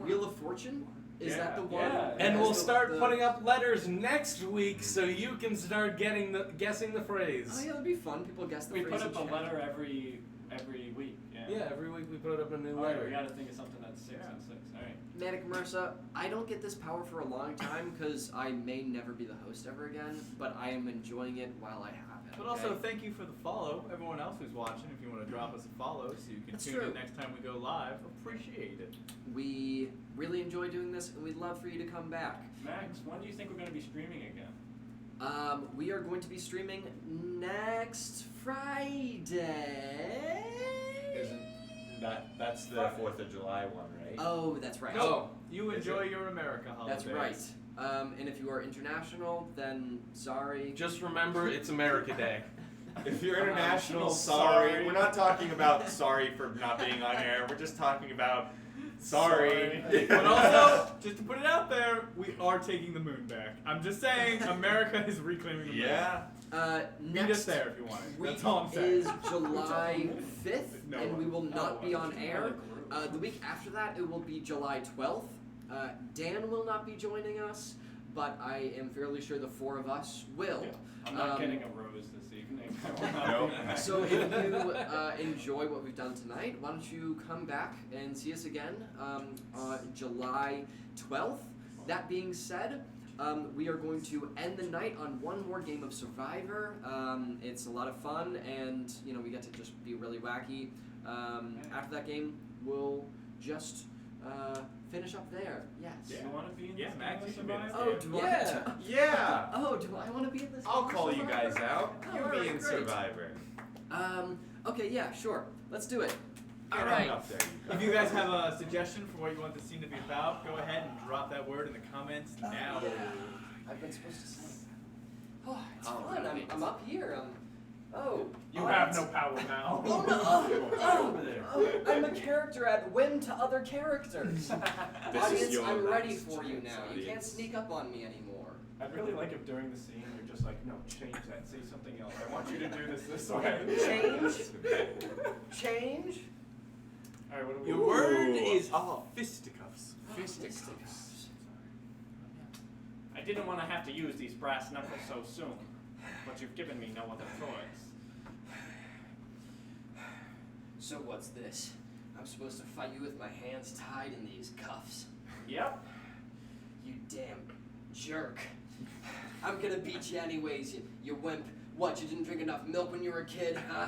Wheel of Fortune? Is that the one? yeah. And Has we'll the- start the- putting up letters next week so you can start guessing the phrase. Oh, yeah, that'd be fun. People guess the We phrase put up in a chat. letter every week. Yeah. Yeah, every week we put up a new Alright, letter. we gotta think of something that's 6 and 6. Alright. Manic Mersa, I don't get this power for a long time because I may never be the host ever again, but I am enjoying it while I have it. But also, okay? thank you for the follow. Everyone else who's watching, if you want to drop us a follow so you can That's tune true. in next time we go live, appreciate it. We really enjoy doing this, and we'd love for you to come back. Max, when do you think we're gonna be streaming again? We are going to be streaming next Friday. Isn't That's the 4th of July one, right? Oh, that's right. No, you enjoy your America holidays. That's right. And if you are international, then sorry. Just remember, it's America Day. If you're international, sorry. We're not talking about sorry for not being on air. We're just talking about sorry. But also, just to put it out there, we are taking the moon back. I'm just saying, America is reclaiming the moon. Yeah. Meet us Next there if you want. week That's all I'm saying. is July 5th, No and we will not be on air. Oh, The week after that, it will be July 12th. Dan will not be joining us, but I am fairly sure the four of us will. Yeah. I'm not getting a rose this evening. Nope. So if you enjoy what we've done tonight, why don't you come back and see us again on July 12th. That being said, we are going to end the night on one more game of Survivor. It's a lot of fun, and we get to just be really wacky. After that game, we'll just finish up there. Yes. Do you want to be in Yeah, this Max, game you of should be in this Survivor? Oh, do Yeah. Yeah. Oh, do I want to be in this? I'll game of call you Survivor? guys out. Oh, You alright, be in great. Survivor. Okay, yeah, sure. Let's do it. All Get right. on up there. If you guys have a suggestion for what you want the scene to be about, go ahead and drop that word in the comments now. Yeah. I've been supposed to say. Oh, it's Oh, fun. right. I'm up here. Oh. You oh, have it's- no power now. Oh no! I'm a character at whim to other characters. This is Audience, your I'm ready last for you chance, now. You can't audience. sneak up on me anymore. I'd really like if during the scene you're just like, no, change that, say something else. I want you to do this way. Change? Alright, what do we Your do? word Ooh. is fisticuffs. Fisticuffs. I didn't want to have to use these brass knuckles so soon, but you've given me no other choice. So what's this? I'm supposed to fight you with my hands tied in these cuffs. Yep. You damn jerk. I'm gonna beat you anyways, you wimp. What, you didn't drink enough milk when you were a kid, huh?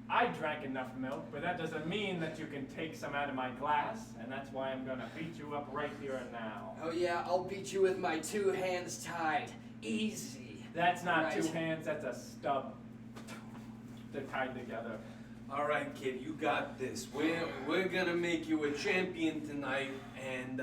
I drank enough milk, but that doesn't mean that you can take some out of my glass, and that's why I'm gonna beat you up right here and now. Oh yeah, I'll beat you with my two hands tied. Easy. That's not Right. two hands, that's a stub. They're tied together. All right, kid, you got this. We're gonna make you a champion tonight, and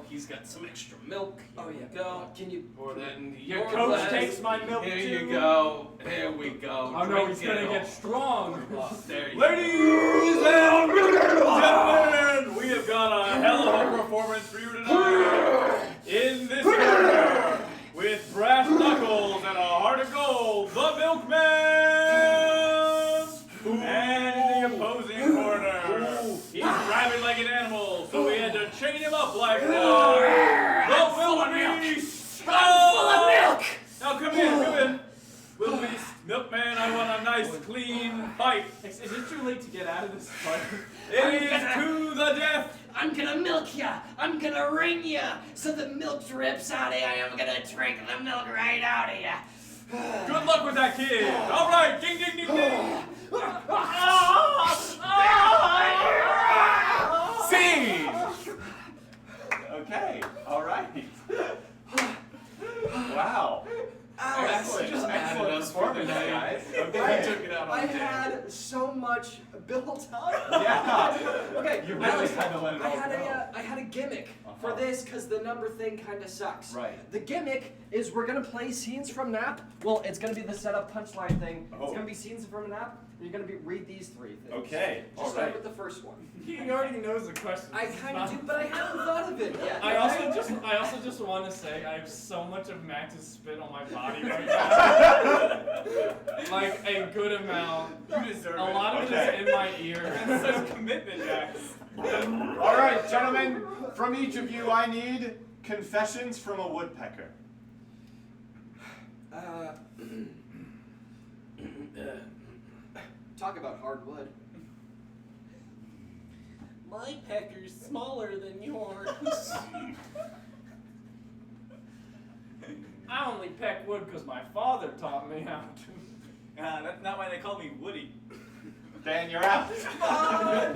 he's got some extra milk. Here Oh we yeah. go. Can you? Pour that into Your your coach glass. takes my milk Here too. you go. There we go. Oh no, Drink he's gonna it get all. strong. Oh, there you Ladies and gentlemen, we have got a hell of a performance for you tonight. In this corner, with brass knuckles and a heart of gold, the Milkman! And in the opposing corner, he's rabid like an animal, so we had to chain him up like one. The Wildebeest! Full of milk. Now come in. Wildebeest, Milkman, I want a nice, clean fight. Is it too late to get out of this fight? It is to the death. I'm gonna milk ya. I'm gonna wring ya so the milk drips out of ya. I'm gonna drink the milk right out of ya. Good luck with that kid. All right, ding, ding, ding, ding. Scene! Okay, alright. Wow. Excellent. Just added Excellent us for performance, the night. guys. We Okay. took it out on I Dan. had so much built up. Yeah. Okay, You really Alex, had to let it I all had go. I had a gimmick for Uh-huh. this because the number thing kind of sucks. Right. The gimmick is we're gonna play scenes from Nap. Well, it's gonna be the setup punchline thing. Oh. It's gonna be scenes from Nap. You're gonna read these three things. Okay, Just start alright. with the first one. He already knows the question. I kind of do, but I haven't thought of it yet. I also just want to say I have so much of Max's spit on my body right now. Like a good amount. You deserve A lot of it Okay. is in my ear. That's such commitment, Max. Alright, gentlemen, from each of you, I need confessions from a woodpecker. Talk about hard wood. My pecker's smaller than yours. I only peck wood because my father taught me how to. That's not why they call me Woody. Dan, you're out.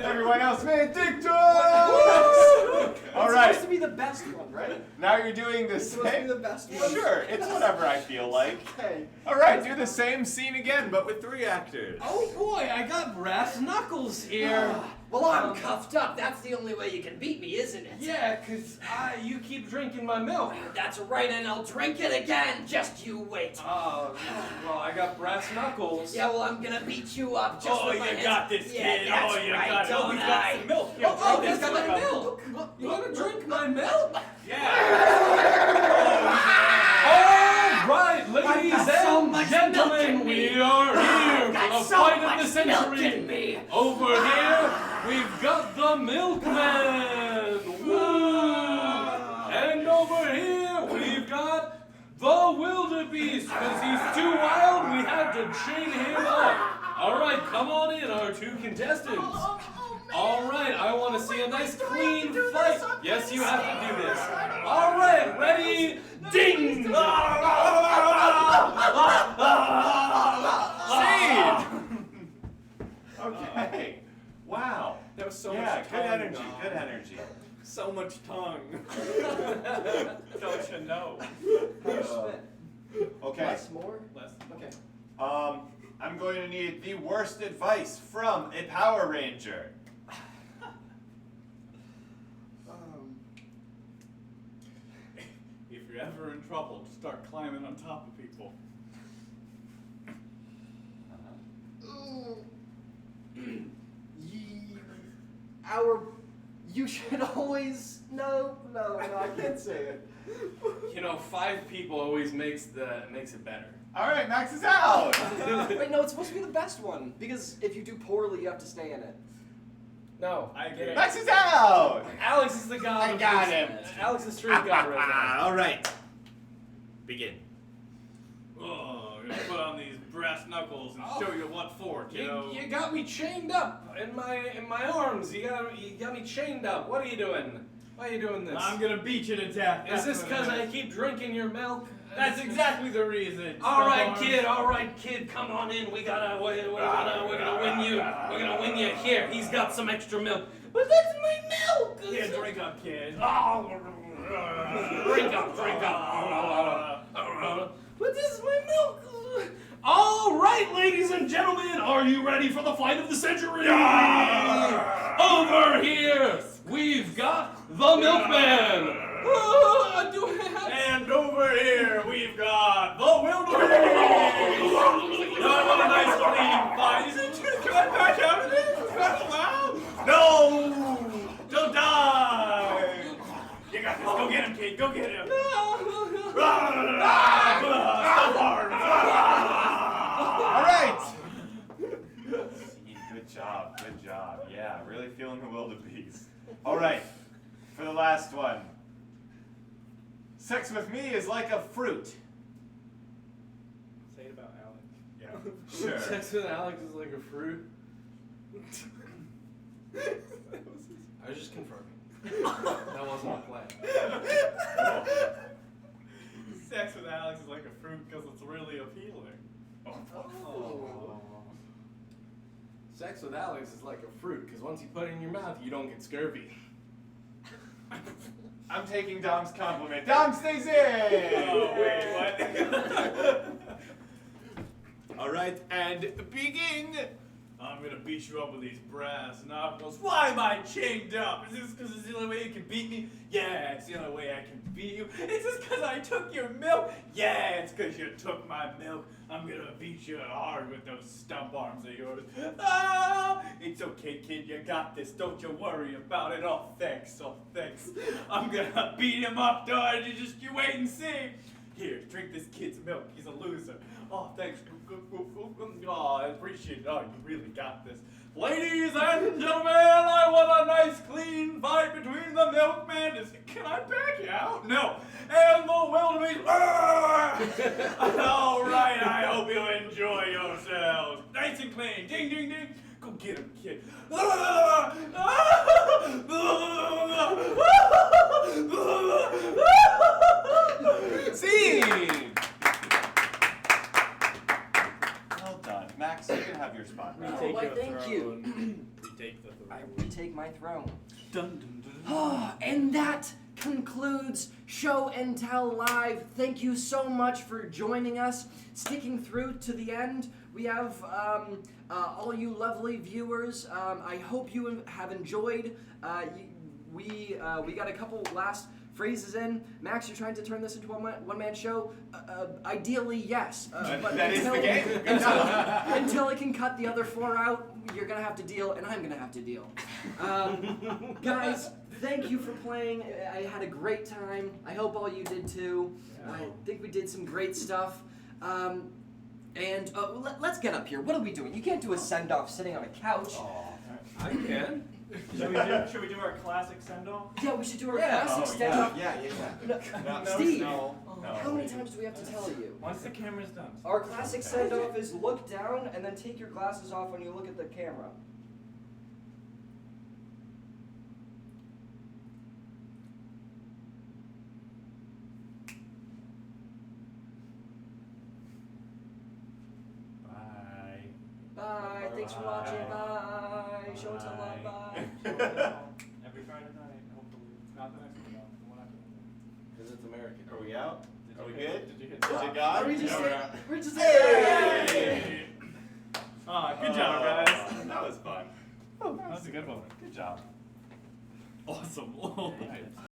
Everyone else, man, TikTok! It's Alright. supposed to be the best one, right? Now you're doing the It's supposed to be same. the best one. Sure, it's whatever I feel like. Okay. All right, do the same scene again, but with 3 actors. Oh boy, I got brass knuckles here. Well, I'm cuffed up. That's the only way you can beat me, isn't it? Yeah, 'cause you keep drinking my milk. That's right, and I'll drink it again. Just you wait. Oh, well, I got brass knuckles. Yeah, well, I'm gonna beat you up just with my hands. got this, Yeah, kid. that's Oh, you right, got it. don't Oh, he's I? got some milk. Here, Oh, drink he's this got one. milk. You wanna drink my milk? Yeah. All right, ladies got so and much milk in gentlemen, me. we are here Got for the so fight of much the milk in century. me. Over here, we've got the milkman. Woo! And over here, we've got the wildebeest. Because he's too wild, we had to chain him up. All right, come on in, our 2 contestants. All right, I want to see a nice clean fight. Yes, you have to do this. All right, ready? Ding! Okay. Wow. That was so Yeah, much good tongue. energy. Good energy. So much tongue. Don't you know? Okay. Less, more? Less. Okay. I'm going to need the worst advice from a Power Ranger. If you're ever in trouble, just start climbing on top of people. You should always. No, I can't say it. You know, 5 people always makes it better. All right, Max is out. Wait, no, it's supposed to be the best one. Because if you do poorly, you have to stay in it. No, I get it. Max is out. Alex is the god. I of got this- him. Alex is street god right now. All right. Begin. Oh, I'm gonna put on these brass knuckles and show you what for, kiddo. You got me chained up in my arms. You got me chained up. What are you doing? Why are you doing this? I'm gonna beat you to death. Is this That's because what it I is. keep drinking your milk? That's exactly the reason. All Stubborn. right, kid, come on in. We're gonna win you. We're gonna win you. Here, he's got some extra milk. But that's my milk. Yeah, drink up, kid. Oh, drink up. But this is my milk. All right, ladies and gentlemen, are you ready for the fight of the century? Over here, we've got the milkman. And over here, we've got the wildebeest. What a nice clean fight. Is it true? Can I back out of this? Is that allowed? No! Don't die! You got this. Go get him, kid. Go get him. Stop hard. All right. Good job. Good job. Yeah, really feeling the wildebeest. All right. For the last one. Sex with me is like a fruit. Say it about Alex. Yeah. Sure. Sex with Alex is like a fruit. I was just confirming. That wasn't a plan. Sex with Alex is like a fruit because it's really appealing. Sex with Alex is like a fruit because once you put it in your mouth, you don't get scurvy. I'm taking Dom's compliment. Dom stays in. Oh, wait, what? All right, and begin. I'm gonna beat you up with these brass knuckles. Why am I chained up? Is this because it's the only way you can beat me? Yeah, it's the only way I can beat you. Is this because I took your milk? Yeah, it's because you took my milk. I'm gonna beat you hard with those stump arms of yours. Ah! It's okay, kid, you got this. Don't you worry about it. Oh, thanks. I'm gonna beat him up, dog. You wait and see. Here, drink this kid's milk. He's a loser. Oh, thanks. Oh, I appreciate it. Oh, you really got this. Ladies and gentlemen, I want a nice clean fight between the milkman. Can I back out? No. And the wildebeest. All right, I hope you enjoy yourselves. Nice and clean. Ding, ding, ding. Go get him, kid. Scene. Well done, Max. You can have your spot now. Oh, why, thank you. Retake the throne. I retake my throne. Dun, dun, dun, dun. And that concludes Show and Tell Live. Thank you so much for joining us, sticking through to the end. We have all you lovely viewers. I hope you have enjoyed. We got a couple last phrases in. Max, you're trying to turn this into a one-man show? Ideally, yes. But that is the game. Good job. until I can cut the other 4 out, you're going to have to deal, and I'm going to have to deal. Guys, thank you for playing. I had a great time. I hope all you did too. I think we did some great stuff. And let's get up here. What are we doing? You can't do a send-off sitting on a couch. I can. Should we do our classic send-off? Yeah, we should do our classic send-off. Yeah. No, No, Steve, no. how many times do we have to tell you? Once the camera's done. Our classic send-off is look down and then take your glasses off when you look at the camera. Bye. Bye. Thanks for watching. Bye. Show and tell love. Bye. Every Friday night, hopefully. Not the next one, though. The one after that. Because it's American. Are we out? Are we good? Did you hit Is it Are gone? we just Yeah, we're just Hey! Good job, guys. That was fun. That was a good one. Good job. Awesome.